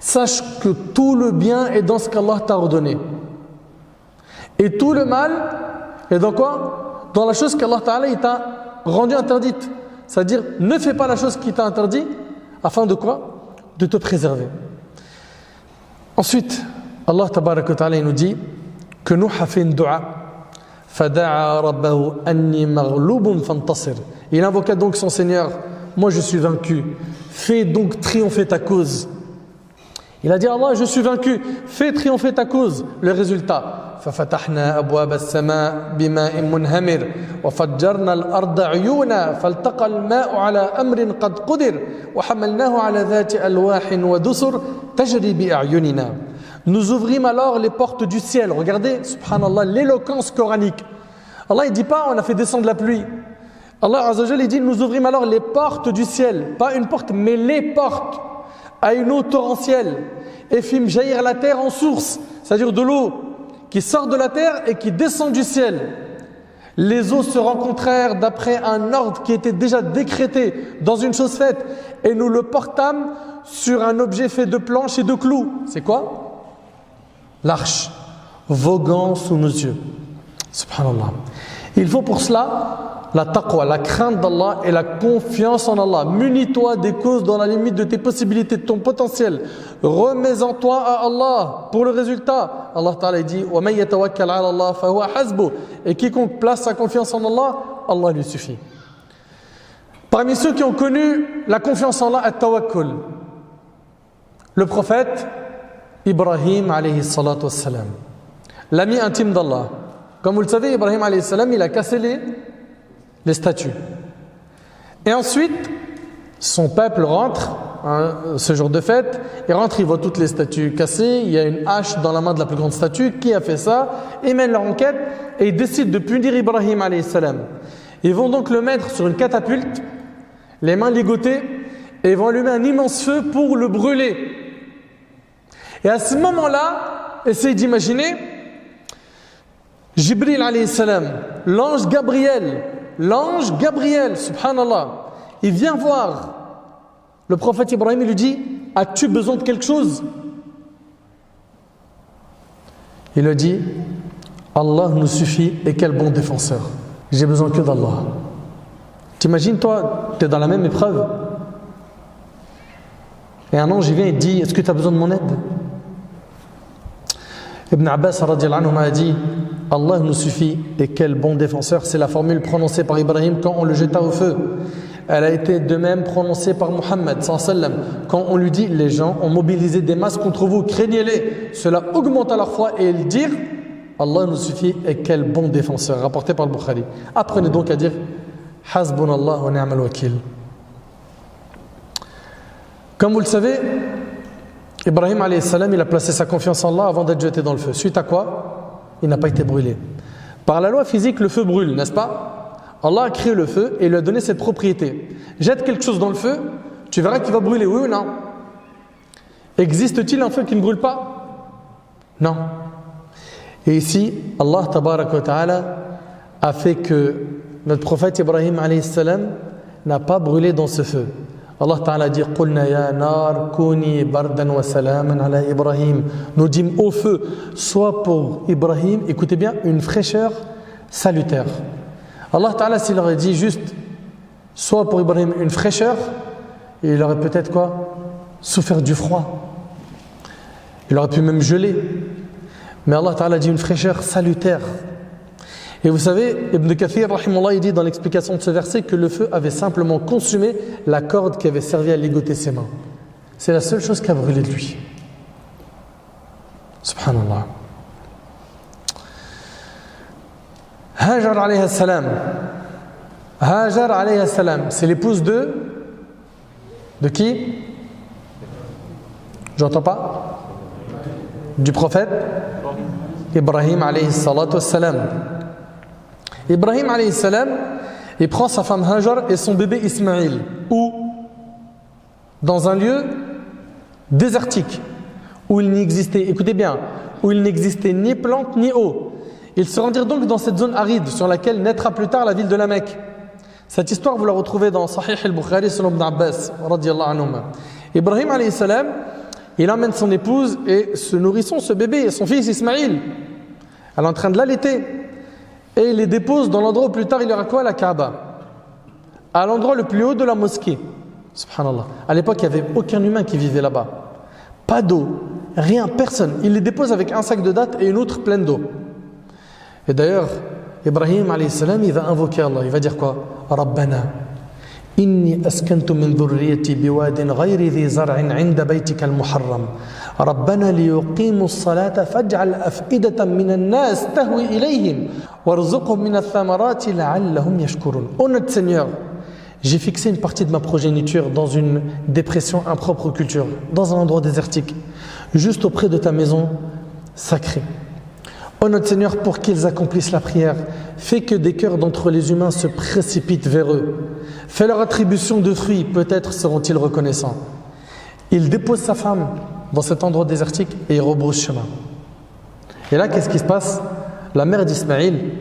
Sache que tout le bien est dans ce qu'Allah t'a ordonné. Et tout le mal est dans quoi? Dans la chose qu'Allah Ta'ala t'a rendue interdite. C'est-à-dire, ne fais pas la chose qui t'a interdit afin de quoi? De te préserver. Ensuite, Allah Tabaraka wa Ta'ala nous dit que Nuh a fait une dua. فدعا ربه أني مغلوب فانتصر. Il invoqua donc son Seigneur, moi je suis vaincu, fais donc triompher ta cause. Il a dit Allah, je suis vaincu, fais triompher ta cause. Le résultat, ففتحنا أبواب السماء بماء منهمر وفجرنا الأرض عيونا فالتقى الماء على أمر قد قدر وحملناه على ذات ألواح ودسر تجري بأعيننا. Nous ouvrîmes alors les portes du ciel. Regardez, subhanallah, l'éloquence coranique. Allah ne dit pas on a fait descendre la pluie. Allah Azza wa Jalla dit nous ouvrîmes alors les portes du ciel. Pas une porte, mais les portes à une eau torrentielle. Et fîmes jaillir la terre en source, c'est-à-dire de l'eau qui sort de la terre et qui descend du ciel. Les eaux se rencontrèrent d'après un ordre qui était déjà décrété dans une chose faite. Et nous le portâmes sur un objet fait de planches et de clous. C'est quoi? L'arche, voguant sous nos yeux. Subhanallah. Il faut pour cela la taqwa, la crainte d'Allah et la confiance en Allah. Munis-toi des causes dans la limite de tes possibilités, de ton potentiel. Remets-en toi à Allah pour le résultat. Allah Ta'ala dit وَمَنْ يَتَوَكَّلْ عَلَى اللَّهِ فَهُوَ حَسْبُهُ. Et quiconque place sa confiance en Allah, Allah lui suffit. Parmi ceux qui ont connu la confiance en Allah, at-tawakkul, le prophète Ibrahim alayhi salatu wassalam, l'ami intime d'Allah. Comme vous le savez, Ibrahim alayhi salam, il a cassé les statues. Et ensuite, son peuple rentre, ce jour de fête, il rentre, il voit toutes les statues cassées, il y a une hache dans la main de la plus grande statue, qui a fait ça? Ils mènent leur enquête et ils décident de punir Ibrahim alayhi salam. Ils vont donc le mettre sur une catapulte, les mains ligotées, et ils vont allumer un immense feu pour le brûler. Et à ce moment-là, essayez d'imaginer, Jibril alayhi salam, l'ange Gabriel, subhanallah, il vient voir le prophète Ibrahim, il lui dit « As-tu besoin de quelque chose ?» Il lui dit « Allah nous suffit et quel bon défenseur. J'ai besoin que d'Allah. » T'imagines, toi, tu es dans la même épreuve et un ange il vient et dit « Est-ce que tu as besoin de mon aide ?» Ibn Abbas radiyallahu anhu a dit Allah nous suffit et quel bon défenseur. C'est la formule prononcée par Ibrahim quand on le jeta au feu. Elle a été de même prononcée par Muhammad sallam quand on lui dit les gens ont mobilisé des masses contre vous, craignez-les. Cela augmenta leur foi et ils dirent Allah nous suffit et quel bon défenseur. Rapporté par le Bukhari. Apprenez donc à dire Hasbunallah wa ni'mal wakil. Comme vous le savez, Ibrahim alayhi salam, il a placé sa confiance en Allah avant d'être jeté dans le feu. Suite à quoi? Il n'a pas été brûlé. Par la loi physique, le feu brûle, n'est-ce pas? Allah a créé le feu et lui a donné cette propriété. Jette quelque chose dans le feu, tu verras qu'il va brûler, oui ou non? Existe-t-il un feu qui ne brûle pas? Non. Et ici, Allah tabaraka wa ta'ala a fait que notre prophète Ibrahim alayhi salam n'a pas brûlé dans ce feu. Allah Ta'ala dit Qulna ya nar kuni bardan wa salaman ala Ibrahim. Nous dîmes au feu, soit pour Ibrahim, écoutez bien, une fraîcheur salutaire. Allah Ta'ala, s'il aurait dit juste soit pour Ibrahim une fraîcheur, il aurait peut-être quoi? Souffert du froid. Il aurait pu même geler. Mais Allah Ta'ala dit une fraîcheur salutaire. Et vous savez, Ibn Kathir, rahimahullah, il dit dans l'explication de ce verset que le feu avait simplement consumé la corde qui avait servi à ligoter ses mains. C'est la seule chose qui a brûlé de lui. Subhanallah. Hajar alayhi salam. Hajar alayhi salam, c'est l'épouse de qui? J'entends pas? Du prophète Ibrahim alayhi salatu wassalam. Ibrahim alayhi salam, il prend sa femme Hajar et son bébé Ismaïl. Où? Dans un lieu désertique, où il n'existait, écoutez bien, où il n'existait ni plante ni eau. Ils se rendirent donc dans cette zone aride sur laquelle naîtra plus tard la ville de la Mecque. Cette histoire, vous la retrouvez dans Sahih al-Bukhari selon Ibn Abbas, radiyallahu anhuma. Ibrahim alayhi salam, il emmène son épouse et ce nourrisson, ce bébé, son fils Ismaïl. Elle est en train de l'allaiter. Et il les dépose dans l'endroit où plus tard il y aura quoi? La Kaaba. À l'endroit le plus haut de la mosquée. Subhanallah. À l'époque, il n'y avait aucun humain qui vivait là-bas. Pas d'eau, rien, personne. Il les dépose avec un sac de dattes et une autre pleine d'eau. Et d'ailleurs, Ibrahim alayhi salam, il va invoquer Allah. Il va dire quoi? Rabbana, inni askantu min dhurriyyati biwadin ghayri dhi zar'in 'inda baytika al-muharram. Rabbana liyuqimu as-salata faj'al af'idatan min an-nas tahwi ilayhim warzuqhum min ath-thamarati la'allahum yashkurun. Ô notre Seigneur, j'ai fixé une partie de ma progéniture dans une dépression impropre aux cultures, dans un endroit désertique, juste auprès de ta maison sacrée. Ô notre Seigneur, pour qu'ils accomplissent la prière, fais que des cœurs d'entre les humains se précipitent vers eux. Fais leur attribution de fruits, peut-être seront-ils reconnaissants. Il dépose sa femme dans cet endroit désertique et il rebrousse chemin. Et là, qu'est-ce qui se passe? La mère d'Ismaïl,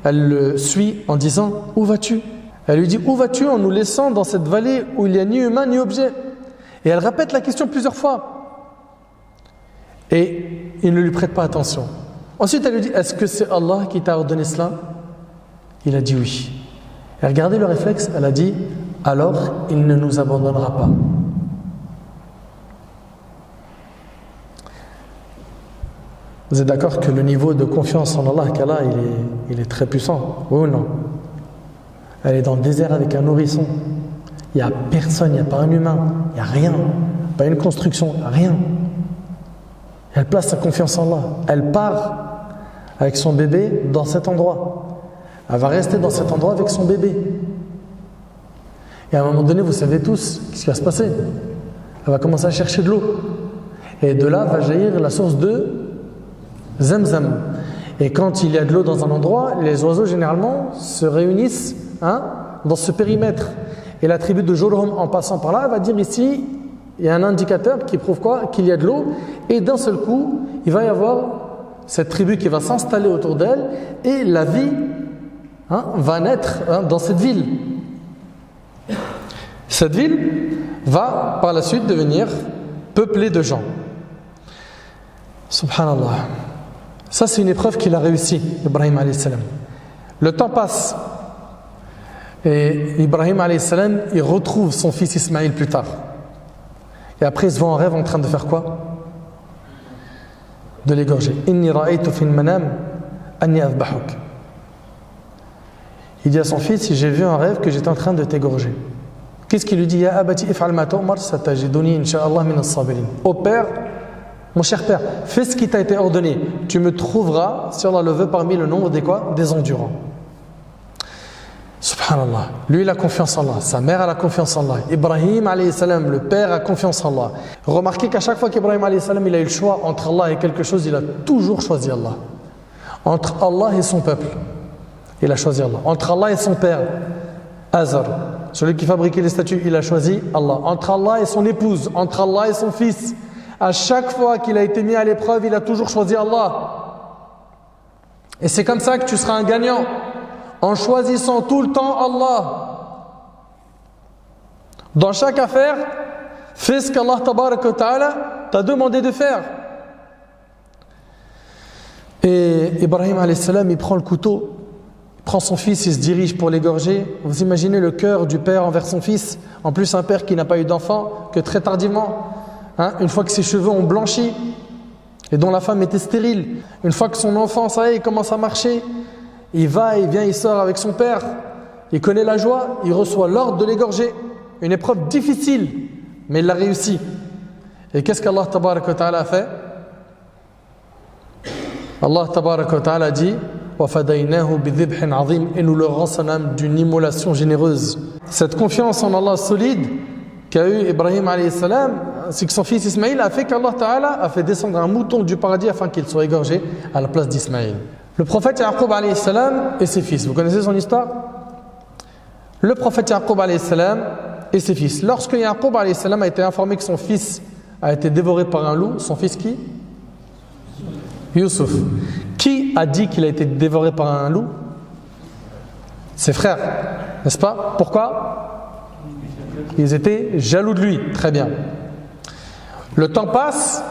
elle le suit en disant « Où vas-tu » Elle lui dit « Où vas-tu en nous laissant dans cette vallée où il n'y a ni humain ni objet ?» Et elle répète la question plusieurs fois. Et il ne lui prête pas attention. Ensuite, elle lui dit « Est-ce que c'est Allah qui t'a ordonné cela ?» Il a dit oui. Et regardez le réflexe, elle a dit « Alors, il ne nous abandonnera pas. » Vous êtes d'accord que le niveau de confiance en Allah qu'elle a, il est très puissant, oui ou non? Elle est dans le désert avec un nourrisson. Il n'y a personne, il n'y a pas un humain, il n'y a rien, pas une construction, rien. Elle place sa confiance en Allah. Elle part avec son bébé dans cet endroit. Elle va rester dans cet endroit avec son bébé. Et à un moment donné, vous savez tous ce qui va se passer. Elle va commencer à chercher de l'eau. Et de là va jaillir la source de Zamzam. Et quand il y a de l'eau dans un endroit, les oiseaux généralement se réunissent dans ce périmètre. Et la tribu de Jurhum, en passant par là, elle va dire ici, il y a un indicateur qui prouve quoi? Qu'il y a de l'eau. Et d'un seul coup, il va y avoir cette tribu qui va s'installer autour d'elle et la vie va naître dans cette ville. Cette ville va par la suite devenir peuplée de gens. Subhanallah. Ça, c'est une épreuve qu'il a réussi, Ibrahim alayhi salam. Le temps passe et Ibrahim alayhi salam, il retrouve son fils Ismaïl plus tard. Et après, il se voit en rêve en train de faire quoi? De l'égorger. Inni ra'aytu fi al-manam anni adbahuk. Il dit à son fils, j'ai vu un rêve que j'étais en train de t'égorger. Qu'est-ce qu'il lui dit? Ya abati if'al ma tu'mar satajiduni insha'Allah min as-sabirin. Ô père, mon cher père, fais ce qui t'a été ordonné. Tu me trouveras, si Allah le veut, parmi le nombre des quoi? Des endurants. Subhanallah. Lui, il a confiance en Allah. Sa mère a la confiance en Allah. Ibrahim alayhi salam, le père, a confiance en Allah. Remarquez qu'à chaque fois qu'Ibrahim alayhi salam, il a eu le choix entre Allah et quelque chose, il a toujours choisi Allah. Entre Allah et son peuple, il a choisi Allah. Entre Allah et son père, Azar, celui qui fabriquait les statues, il a choisi Allah. Entre Allah et son épouse, entre Allah et son fils, à chaque fois qu'il a été mis à l'épreuve, il a toujours choisi Allah. Et c'est comme ça que tu seras un gagnant, en choisissant tout le temps Allah. Dans chaque affaire, fais ce qu'Allah tabaraka wa ta'ala t'a demandé de faire. Et Ibrahim alayhi salam, il prend le couteau, il prend son fils, il se dirige pour l'égorger. Vous imaginez le cœur du père envers son fils, en plus un père qui n'a pas eu d'enfant que très tardivement. Une fois que ses cheveux ont blanchi et dont la femme était stérile, une fois que son enfant, ça y est, il commence à marcher, il va, il vient, il sort avec son père, il connaît la joie, il reçoit l'ordre de l'égorger. Une épreuve difficile, mais il l'a réussi. Et qu'est-ce qu'Allah tabaraka wa ta'ala a fait? Allah tabaraka wa ta'ala dit وَفَدَيْنَاهُ بِذِبْحٍ عَظِيمٍ, et nous le rançonnâmes d'une immolation généreuse. Cette confiance en Allah solide qu'a eu Ibrahim alayhi salam, c'est que son fils Ismaïl a fait qu'Allah Ta'ala a fait descendre un mouton du paradis afin qu'il soit égorgé à la place d'Ismaïl. Le prophète Yaqub alayhi salam et ses fils, vous connaissez son histoire? Le prophète Yaqub alayhi salam et ses fils. Lorsque Yaqub alayhi salam a été informé que son fils a été dévoré par un loup, son fils qui? Yusuf. Qui a dit qu'il a été dévoré par un loup? Ses frères, n'est-ce pas? Pourquoi? Ils étaient jaloux de lui. Très bien. Le temps passe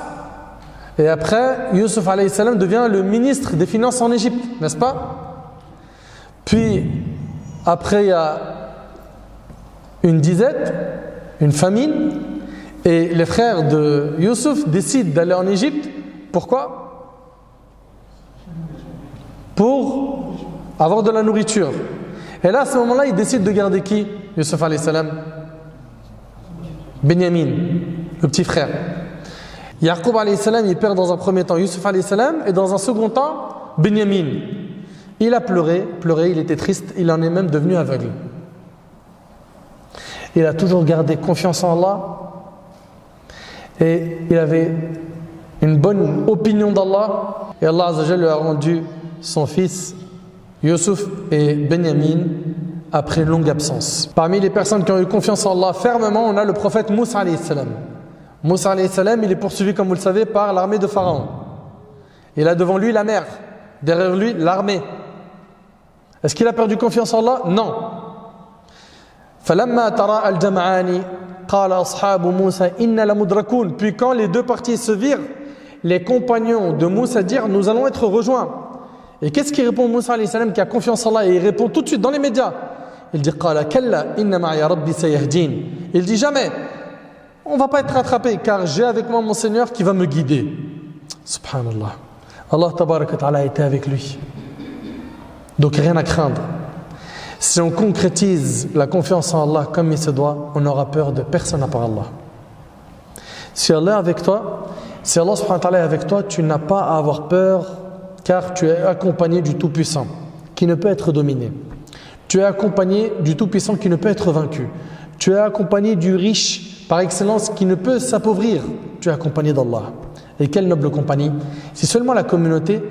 et après, Yusuf alayhi salam devient le ministre des finances en Égypte, n'est-ce pas? Puis, après, il y a une disette, une famine, et les frères de Yusuf décident d'aller en Égypte. Pourquoi? Pour avoir de la nourriture. Et là, à ce moment-là, il décide de garder qui, Yusuf alayhi salam? Benyamin, le petit frère. Yaqub alayhi salam, il perd dans un premier temps Yusuf alayhi salam et dans un second temps, Benyamin. Il a pleuré, il était triste, il en est même devenu aveugle. Il a toujours gardé confiance en Allah et il avait une bonne opinion d'Allah et Allah Azza wa Jalla lui a rendu son fils Yusuf et Benyamin après une longue absence. Parmi les personnes qui ont eu confiance en Allah fermement, on a le prophète Moussa alayhi salam. Moussa alayhi salam, il est poursuivi, comme vous le savez, par l'armée de Pharaon. Il a devant lui la mer, derrière lui l'armée. Est-ce qu'il a perdu confiance en Allah? Non. فَلَمَّا تَرَاءَ الْجَمْعَانِ قَالَ أَصْحَابُ مُوسَى إِنَّا لَمُدْرَكُونَ. Puis quand les deux parties se virent, les compagnons de Moussa dirent: nous allons être rejoints. Et qu'est-ce qu'il répond Moussa alayhi salam qui a confiance en Allah? Et il répond tout de suite dans les médias. Il dit: قَالَ كَلَّا إِنَّ مَعِيَ رَبِّي سَيَهْدِينِ. Il dit jamais: on ne va pas être rattrapé car j'ai avec moi mon Seigneur qui va me guider. Subhanallah. Allah tabaraka wa ta'ala était avec lui. Donc rien à craindre. Si on concrétise la confiance en Allah comme il se doit, on n'aura peur de personne à part Allah. Si Allah est avec toi, si Allah subhanahu wa ta'ala est avec toi, tu n'as pas à avoir peur car tu es accompagné du Tout-Puissant qui ne peut être dominé. Tu es accompagné du Tout-Puissant qui ne peut être vaincu. Tu es accompagné du riche par excellence qui ne peut s'appauvrir. Tu es accompagné d'Allah. Et quelle noble compagnie! Si seulement la communauté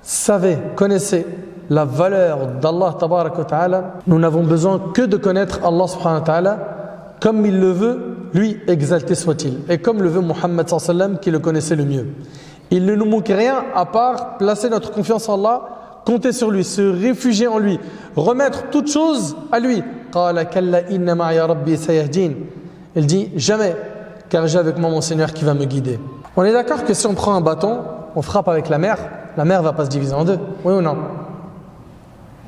savait, connaissait la valeur d'Allah tabaraka wa ta'ala, nous n'avons besoin que de connaître Allah subhanahu wa ta'ala comme il le veut, lui exalté soit-il, et comme le veut Muhammad sallallahu alayhi wa sallam qui le connaissait le mieux. Il ne nous manque rien à part placer notre confiance en Allah, compter sur lui, se réfugier en lui, remettre toute chose à lui. قَالَ كَلَّا إِنَّ مَعِيَ رَبِّي سَيَهْدِينِ. Il dit jamais, car j'ai avec moi mon Seigneur qui va me guider. On est d'accord que si on prend un bâton, on frappe avec la mer ne va pas se diviser en deux, oui ou non?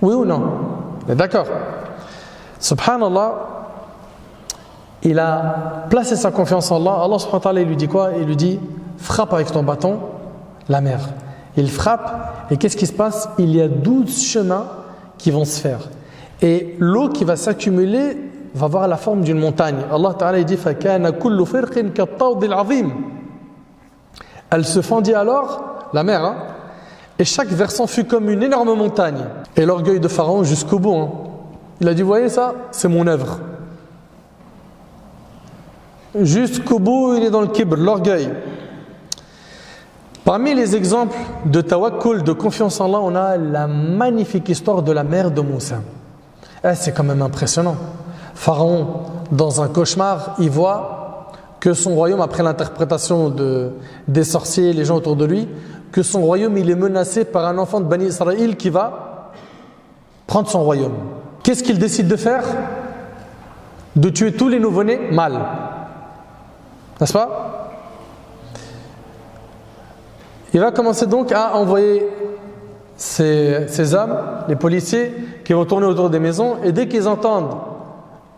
Oui ou non? On est d'accord. Subhanallah, il a placé sa confiance en Allah. Allah subhanahu wa ta'ala, il lui dit quoi? Il lui dit: frappe avec ton bâton la mer. Il frappe et qu'est-ce qui se passe? Il y a 12 chemins qui vont se faire. Et l'eau qui va s'accumuler va avoir la forme d'une montagne. Allah ta'ala, il dit: فَكَانَ كُلُّ فِرْقٍ كَالطَّوْدِ الْعَظِيمِ. Elle se fendit alors, la mer, hein, et chaque versant fut comme une énorme montagne. Et l'orgueil de Pharaon jusqu'au bout. Hein. Il a dit: vous voyez ça? C'est mon œuvre. Jusqu'au bout, il est dans le kibr, l'orgueil. Parmi les exemples de tawakkul, de confiance en Allah, on a la magnifique histoire de la mère de Moussa. C'est quand même impressionnant. Pharaon, dans un cauchemar, il voit que son royaume, après l'interprétation des sorciers, les gens autour de lui, que son royaume il est menacé par un enfant de Bani Israël qui va prendre son royaume. Qu'est-ce qu'il décide de faire? De tuer tous les nouveau-nés mâles. N'est-ce pas? Il va commencer donc à envoyer ces hommes, les policiers, qui vont tourner autour des maisons, et dès qu'ils entendent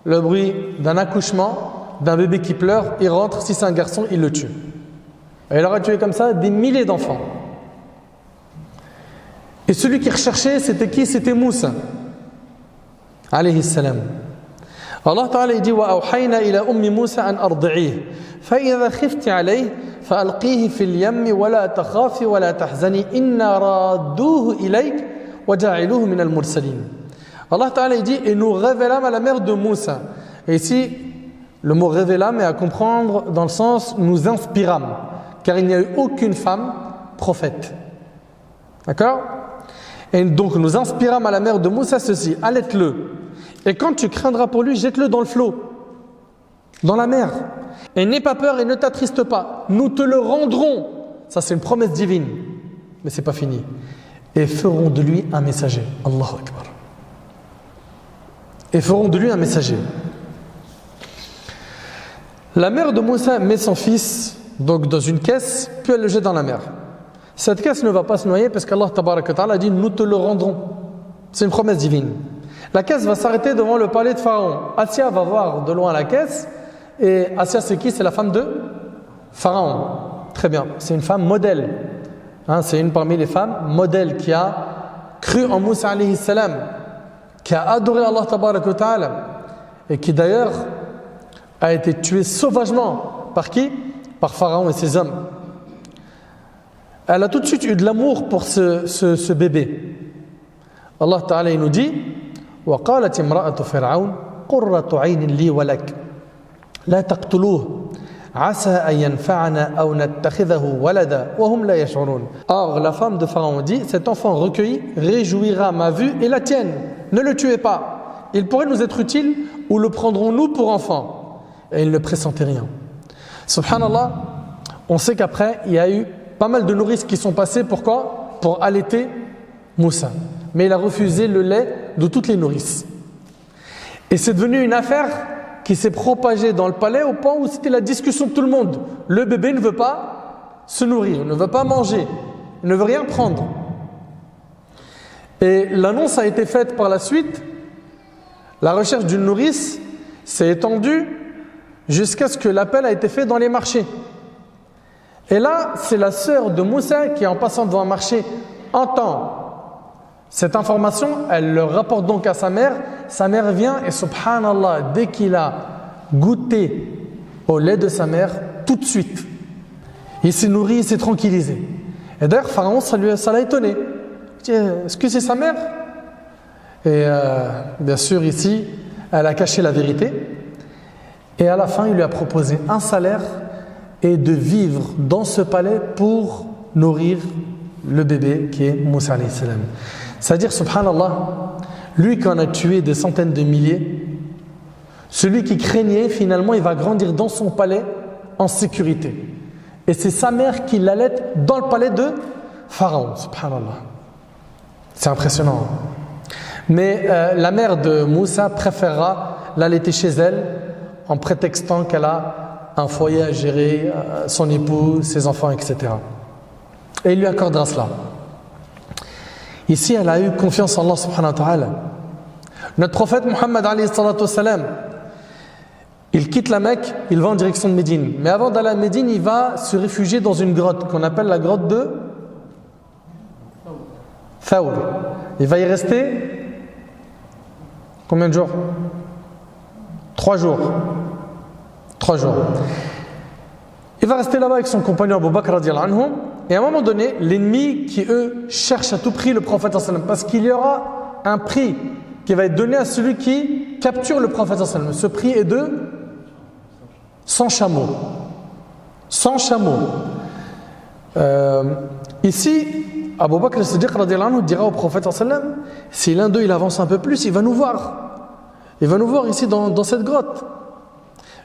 le bruit d'un accouchement, d'un bébé qui pleure, ils rentrent. Si c'est un garçon, ils le tuent. Et il aura tué comme ça des milliers d'enfants. Et celui qui recherchait, c'était qui? C'était Moussa alayhi salam. Allah Ta'ala dit: وَأَوْحَيْنَا إِلَى أُمِّ مُوسَى أَنْ أَرْضِعِيهِ فَإِذَا خِفْتِ عَلَيْهِ فَأَلْقِيهِ فِي الْيَمِّ وَلَا تَخَافِ وَلَا تَحْزَنِي إِنَّا رَادُّوهُ إِلَيْكَ وَجَعِلُوهُ مِنَ الْمُرْسَلِينَ. Allah Ta'ala dit: et nous révélâmes à la mère de Moussa. Et ici, le mot révélâmes est à comprendre dans le sens nous inspirâmes, car il n'y a eu aucune femme prophète. D'accord? Et donc nous inspirâmes à la mère de Moussa ceci: allaite-le. Et quand tu craindras pour lui, jette-le dans le flot, dans la mer. Et n'aie pas peur et ne t'attriste pas. Nous te le rendrons. Ça, c'est une promesse divine. Mais c'est pas fini. Et ferons de lui un messager. Allahu Akbar. Et feront de lui un messager. La mère de Moussa met son fils donc dans une caisse, puis elle le jette dans la mer. Cette caisse ne va pas se noyer parce qu'Allah Tabaraka Ta'ala a dit: nous te le rendrons. C'est une promesse divine. La caisse va s'arrêter devant le palais de Pharaon. Assia va voir de loin la caisse. Et Assia, c'est qui? C'est la femme de Pharaon. Très bien. C'est une femme modèle. Hein, c'est une parmi les femmes modèles qui a cru en Moussa alayhi salam, qui a adoré Allah tabarak wa ta'ala, et qui d'ailleurs a été tué sauvagement. Par qui? Par Pharaon et ses hommes. Elle a tout de suite eu de l'amour pour ce bébé. Allah Ta'ala il nous dit وَقَالَتِ امْرَأَةُ فِرْعَوْنَ قُرَّةُ عَيْنٍ لِي وَلَكَ لَا تَقْتُلُوهُ عَسَىٰ أَن يَنْفَعَنَا أَوْ نَتَّخِذَهُ وَلَدًا وَهُمْ لَا يَشْعُرُونَ. Or, la femme de Pharaon dit, cet enfant recueilli réjouira ma vue et la tienne. Ne le tuez pas. Il pourrait nous être utile ou le prendrons-nous pour enfant? Et il ne pressentait rien. Subhanallah, on sait qu'après, il y a eu pas mal de nourrices qui sont passées. Pourquoi? Pour allaiter Moussa. Mais il a refusé le lait de toutes les nourrices. Et c'est devenu une affaire qui s'est propagée dans le palais au point où c'était la discussion de tout le monde. Le bébé ne veut pas se nourrir, ne veut pas manger, ne veut rien prendre. Et l'annonce a été faite par la suite. La recherche d'une nourrice s'est étendue jusqu'à ce que l'appel a été fait dans les marchés. Et là, c'est la sœur de Moussa qui, en passant devant un marché, entend cette information. Elle le rapporte donc à sa mère. Sa mère vient et subhanallah, dès qu'il a goûté au lait de sa mère, tout de suite, il s'est nourri, il s'est tranquillisé. Et d'ailleurs, Pharaon, ça l'a étonné. Il dit, est-ce que c'est sa mère? Et bien sûr, ici, elle a caché la vérité. Et à la fin, il lui a proposé un salaire et de vivre dans ce palais pour nourrir le bébé qui est Moussa alayhi salam. C'est-à-dire, subhanallah, lui qui en a tué des centaines de milliers, celui qui craignait, finalement, il va grandir dans son palais en sécurité. Et c'est sa mère qui l'allaite dans le palais de Pharaon, subhanallah. C'est impressionnant. Mais la mère de Moussa préférera l'allaiter chez elle en prétextant qu'elle a un foyer à gérer, son époux, ses enfants, etc. Et il lui accordera cela. Ici, elle a eu confiance en Allah subhanahu wa ta'ala. Notre prophète Muhammad alayhi salatu wassalam, il quitte la Mecque, il va en direction de Médine. Mais avant d'aller à Médine, il va se réfugier dans une grotte qu'on appelle la grotte de Thawr. Il va y rester combien de jours? 3 jours. 3 jours. Il va rester là-bas avec son compagnon Abu Bakr radiyallahu anhu. Et à un moment donné, l'ennemi qui eux cherchent à tout prix le prophète sallallahu alayhi wa sallam, parce qu'il y aura un prix qui va être donné à celui qui capture le prophète sallallahu alayhi wa sallam. Ce prix est de 100 chameaux. 100 chameaux. Ici, Abu Bakr as-Siddiq radiyallahu anhu dira au prophète sallallahu alayhi wa sallam, si l'un d'eux il avance un peu plus, il va nous voir. Il va nous voir ici dans cette grotte.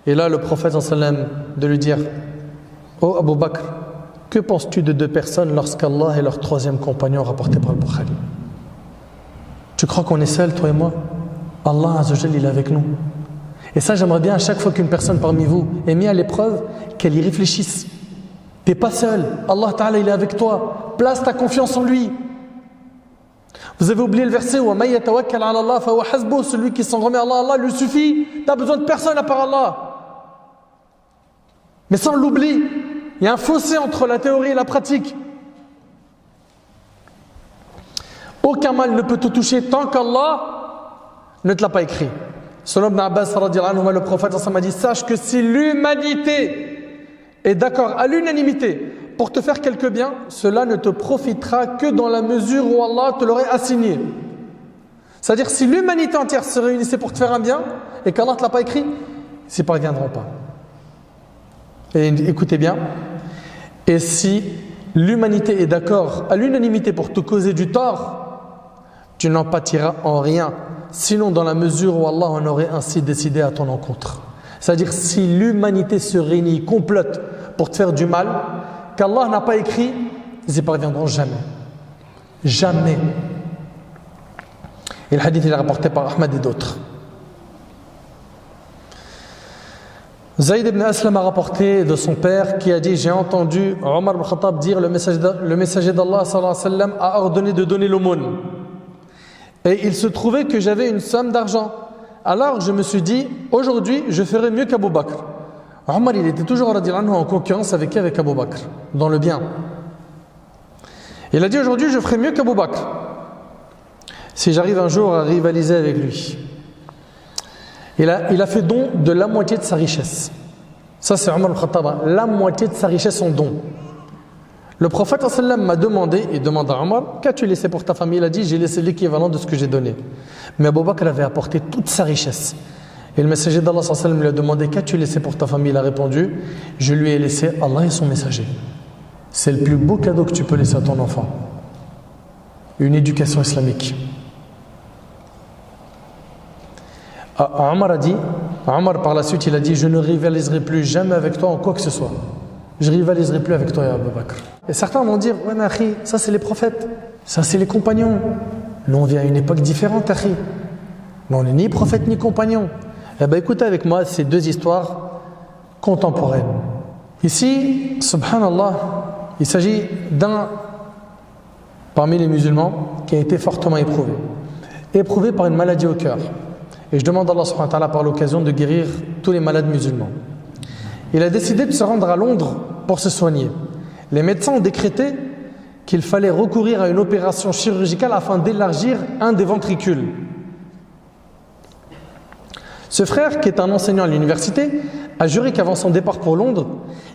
Et là, le prophète sallallahu alayhi wa sallam de lui dire, oh Abu Bakr, que penses-tu de 2 personnes lorsqu'Allah est leur 3e compagnon rapporté par le Bukhari? Tu crois qu'on est seul, toi et moi? Allah Azza wa Jalla, il est avec nous. Et ça, j'aimerais bien à chaque fois qu'une personne parmi vous est mise à l'épreuve, qu'elle y réfléchisse. Tu n'es pas seul. Allah Ta'ala, il est avec toi. Place ta confiance en lui. Vous avez oublié le verset où celui qui s'en remet à Allah, Allah lui suffit. Tu n'as besoin de personne à part Allah. Mais sans l'oubli, il y a un fossé entre la théorie et la pratique. Aucun mal ne peut te toucher tant qu'Allah ne te l'a pas écrit. Selon Ibn Abbas, le prophète a dit, sache que si l'humanité est d'accord à l'unanimité pour te faire quelque bien, cela ne te profitera que dans la mesure où Allah te l'aurait assigné. C'est-à-dire, si l'humanité entière se réunissait pour te faire un bien et qu'Allah ne te l'a pas écrit, ils n'y parviendront pas. Et écoutez bien, et si l'humanité est d'accord à l'unanimité pour te causer du tort, tu n'en pâtiras en rien, sinon dans la mesure où Allah en aurait ainsi décidé à ton encontre. C'est-à-dire, si l'humanité se réunit, complote pour te faire du mal, qu'Allah n'a pas écrit, ils n'y parviendront jamais. Jamais. Et le hadith il est rapporté par Ahmad et d'autres. Zayd ibn Aslam a rapporté de son père qui a dit, j'ai entendu Omar ibn Khattab dire, le messager d'Allah sallallahu alayhi wa sallam a ordonné de donner l'aumône. Et il se trouvait que j'avais une somme d'argent. Alors je me suis dit, aujourd'hui je ferai mieux qu'Abu Bakr. Omar il était toujours en concurrence avec qui? Avec Abu Bakr, dans le bien. Il a dit, aujourd'hui je ferai mieux qu'Abu Bakr. si j'arrive un jour à rivaliser avec lui. Il a fait don de la moitié de sa richesse. Ça c'est Omar al-Khattab, la moitié de sa richesse en don. Le prophète sallallahu alayhi wa sallam m'a demandé, il demande à Omar, qu'as-tu laissé pour ta famille? Il a dit, j'ai laissé l'équivalent de ce que j'ai donné. Mais Abu Bakr avait apporté toute sa richesse. Et le messager d'Allah sallallahu alayhi wa sallam lui a demandé, qu'as-tu laissé pour ta famille? Il a répondu, je lui ai laissé Allah et son messager. C'est le plus beau cadeau que tu peux laisser à ton enfant. Une éducation islamique. Omar a dit, Omar par la suite il a dit, je ne rivaliserai plus jamais avec toi en quoi que ce soit. Je ne rivaliserai plus avec toi, Abu Bakr. Et certains vont dire, ouais mais akhi, ça c'est les prophètes, ça c'est les compagnons. Nous on vient à une époque différente, akhi. Nous on n'est ni prophète ni compagnon. Eh bien écoutez avec moi ces deux histoires contemporaines. Ici, subhanallah, il s'agit d'un parmi les musulmans qui a été fortement éprouvé. Éprouvé par une maladie au cœur. Et je demande à Allah subhanahu wa ta'ala par l'occasion de guérir tous les malades musulmans. Il a décidé de se rendre à Londres pour se soigner. Les médecins ont décrété qu'il fallait recourir à une opération chirurgicale afin d'élargir un des ventricules. Ce frère, qui est un enseignant à l'université, a juré qu'avant son départ pour Londres,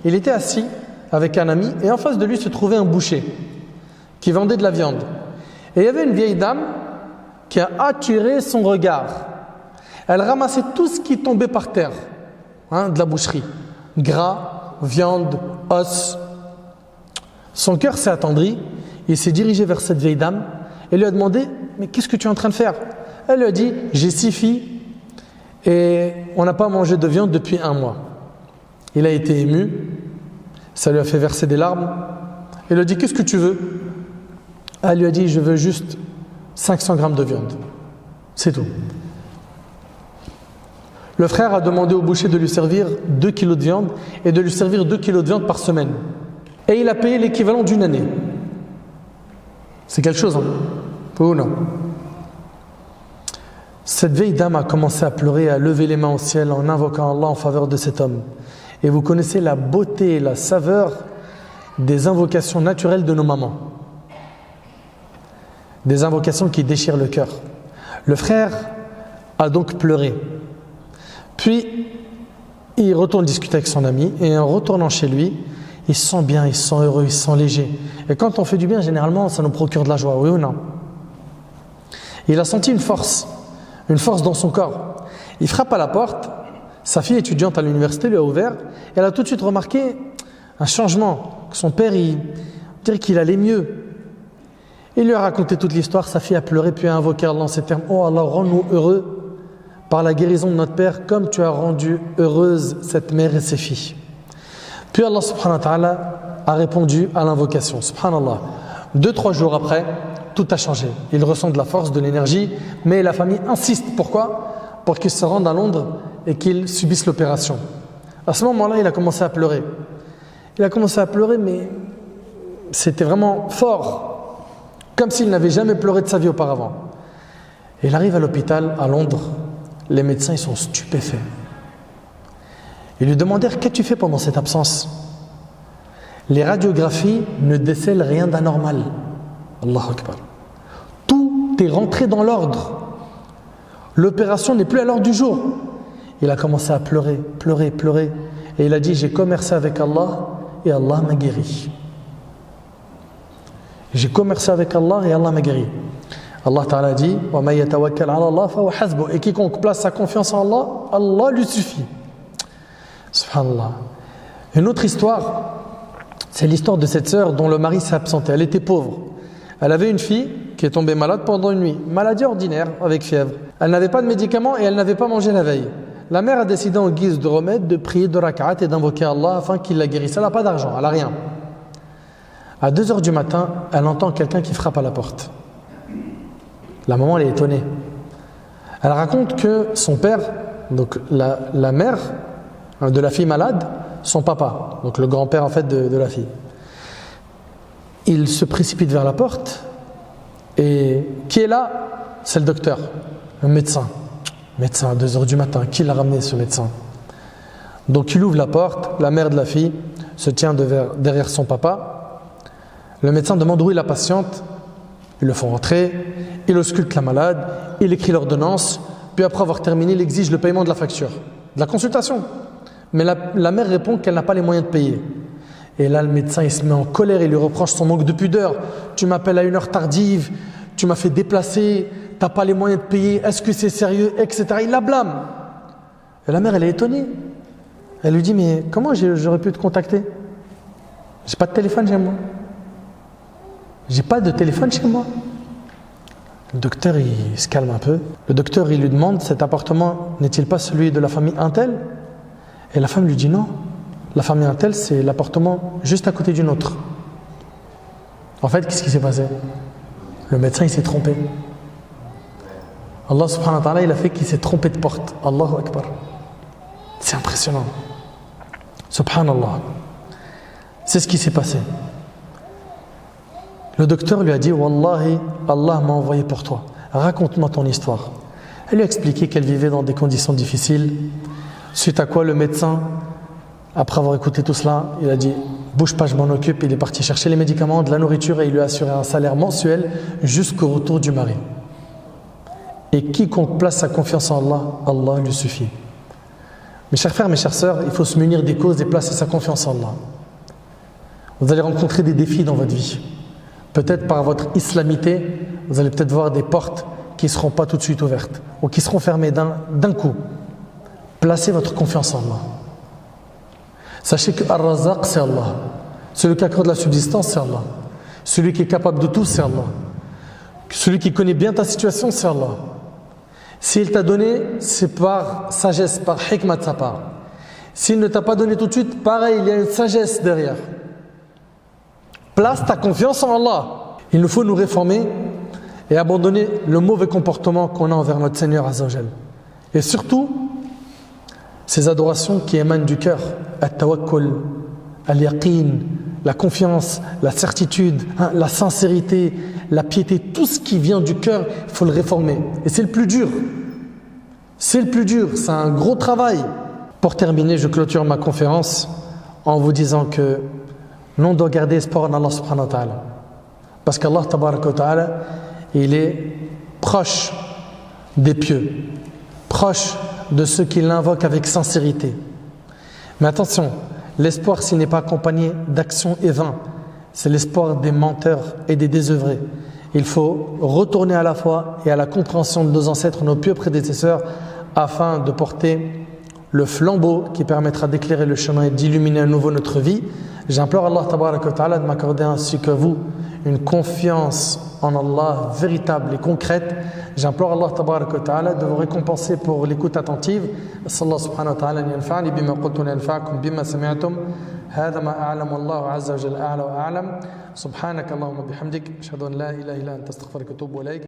il était assis avec un ami et en face de lui se trouvait un boucher qui vendait de la viande. Et il y avait une vieille dame qui a attiré son regard. Elle ramassait tout ce qui tombait par terre, de la boucherie. Gras, viande, os. Son cœur s'est attendri. Il s'est dirigé vers cette vieille dame et lui a demandé, mais qu'est-ce que tu es en train de faire? Elle lui a dit, j'ai 6 filles et on n'a pas mangé de viande depuis 1 mois. Il a été ému. Ça lui a fait verser des larmes. Il lui a dit, qu'est-ce que tu veux? Elle lui a dit, je veux juste 500 grammes de viande. C'est tout. Le frère a demandé au boucher de lui servir 2 kilos de viande et de lui servir 2 kilos de viande par semaine. Et il a payé l'équivalent d'une année. C'est quelque chose, hein? Ou non? Cette vieille dame a commencé à pleurer, à lever les mains au ciel en invoquant Allah en faveur de cet homme. Et vous connaissez la beauté et la saveur des invocations naturelles de nos mamans. Des invocations qui déchirent le cœur. Le frère a donc pleuré. Puis, il retourne discuter avec son ami et en retournant chez lui, il se sent bien, il se sent heureux, il se sent léger. Et quand on fait du bien, généralement, ça nous procure de la joie, oui ou non? Il a senti une force dans son corps. Il frappe à la porte, sa fille étudiante à l'université lui a ouvert, et elle a tout de suite remarqué un changement, que son père, il dirait qu'il allait mieux. Il lui a raconté toute l'histoire, sa fille a pleuré, puis a invoqué Allah en ces termes, « Oh Allah, rends-nous heureux par la guérison de notre père, comme tu as rendu heureuse cette mère et ses filles. » Puis Allah subhanahu wa ta'ala a répondu à l'invocation. Subhanallah. 2-3 jours après, tout a changé. Il ressent de la force, de l'énergie, mais la famille insiste. Pourquoi? Pour qu'il se rende à Londres et qu'il subisse l'opération. À ce moment-là, il a commencé à pleurer. Il a commencé à pleurer, mais c'était vraiment fort, comme s'il n'avait jamais pleuré de sa vie auparavant. Il arrive à l'hôpital à Londres. Les médecins ils sont stupéfaits. Ils lui demandèrent, qu'as-tu fait pendant cette absence? Les radiographies ne décèlent rien d'anormal. Allahu Akbar. Tout est rentré dans l'ordre. L'opération n'est plus à l'ordre du jour. Il a commencé à pleurer. Et il a dit, j'ai commercé avec Allah et Allah m'a guéri. J'ai commercé avec Allah et Allah m'a guéri. Allah Ta'ala dit, et quiconque place sa confiance en Allah, Allah lui suffit. Subhanallah. Une autre histoire, c'est l'histoire de cette sœur dont le mari s'est absenté. Elle était pauvre. Elle avait une fille qui est tombée malade pendant une nuit. Maladie ordinaire avec fièvre. Elle n'avait pas de médicaments et elle n'avait pas mangé la veille. La mère a décidé en guise de remède de prier 2 rak'at et d'invoquer Allah afin qu'il la guérisse. Elle n'a pas d'argent, elle n'a rien. À 2h du matin, elle entend quelqu'un qui frappe à la porte. La maman, elle est étonnée. Elle raconte que son père, donc la mère de la fille malade, son papa, donc le grand-père en fait de la fille, il se précipite vers la porte et qui est là? C'est le docteur, le médecin. Médecin à 2h du matin, qui l'a ramené ce médecin? Donc il ouvre la porte, la mère de la fille se tient derrière son papa. Le médecin demande où est la patiente. Ils le font rentrer, il ausculte la malade, il écrit l'ordonnance, puis après avoir terminé, il exige le paiement de la facture, de la consultation. Mais la mère répond qu'elle n'a pas les moyens de payer. Et là, le médecin, il se met en colère, il lui reproche son manque de pudeur. Tu m'appelles à une heure tardive, tu m'as fait déplacer, tu n'as pas les moyens de payer, est-ce que c'est sérieux, etc. Il la blâme. Et la mère, elle est étonnée. Elle lui dit, mais comment j'aurais pu te contacter? J'ai pas de téléphone chez moi. J'ai pas de téléphone chez moi. Le docteur, il se calme un peu. Le docteur, il lui demande, cet appartement n'est-il pas celui de la famille Untel? Et la femme lui dit non. La famille Untel, c'est l'appartement juste à côté du nôtre. En fait, qu'est-ce qui s'est passé? Le médecin, il s'est trompé. Allah subhanahu wa ta'ala, il a fait qu'il s'est trompé de porte. Allahu Akbar. C'est impressionnant. Subhanallah. C'est ce qui s'est passé. Le docteur lui a dit, Wallahi, Allah m'a envoyé pour toi. Raconte-moi ton histoire. Elle lui a expliqué qu'elle vivait dans des conditions difficiles. Suite à quoi le médecin, après avoir écouté tout cela, il a dit, bouge pas, je m'en occupe. Il est parti chercher les médicaments, de la nourriture et il lui a assuré un salaire mensuel jusqu'au retour du mari. Et quiconque place sa confiance en Allah, Allah lui suffit. Mes chers frères, mes chères sœurs, il faut se munir des causes et placer sa confiance en Allah. Vous allez rencontrer des défis dans votre vie. Peut-être par votre islamité, vous allez peut-être voir des portes qui ne seront pas tout de suite ouvertes ou qui seront fermées d'un coup. Placez votre confiance en Allah. Sachez que Ar-Razzaq, c'est Allah. Celui qui accorde la subsistance, c'est Allah. Celui qui est capable de tout, c'est Allah. Celui qui connaît bien ta situation, c'est Allah. S'il t'a donné, c'est par sagesse, par hikmah de sa part. S'il ne t'a pas donné tout de suite, pareil, il y a une sagesse derrière. Place ta confiance en Allah. Il nous faut nous réformer et abandonner le mauvais comportement qu'on a envers notre Seigneur Azza wa Jal. Et surtout, ces adorations qui émanent du cœur, at-tawakkul, al-yaqin, la confiance, la certitude, la sincérité, la piété, tout ce qui vient du cœur, il faut le réformer. Et c'est le plus dur. C'est le plus dur, c'est un gros travail. Pour terminer, je clôture ma conférence en vous disant que nous, on doit garder espoir en Allah subhanahu wa ta'ala. Parce qu'Allah tabaraka wa ta'ala, il est proche des pieux, proche de ceux qui l'invoquent avec sincérité. Mais attention, l'espoir s'il n'est pas accompagné d'actions et vains, c'est l'espoir des menteurs et des désœuvrés. Il faut retourner à la foi et à la compréhension de nos ancêtres, nos pieux prédécesseurs, afin de porter le flambeau qui permettra d'éclairer le chemin et d'illuminer à nouveau notre vie. J'implore Allah tabaraka wa ta'ala de m'accorder ainsi que vous une confiance en Allah véritable et concrète. J'implore Allah tabaraka wa ta'ala de vous récompenser pour l'écoute attentive. Sallallahu subhanahu wa ta'ala yanfa'ni bima qultu yanfa'akum bima sami'tum. هذا ما أعلم والله عز وجل أعلى وأعلم سبحانك اللهم وبحمدك أشهد أن لا إله إلا أنت أستغفرك وأتوب إليك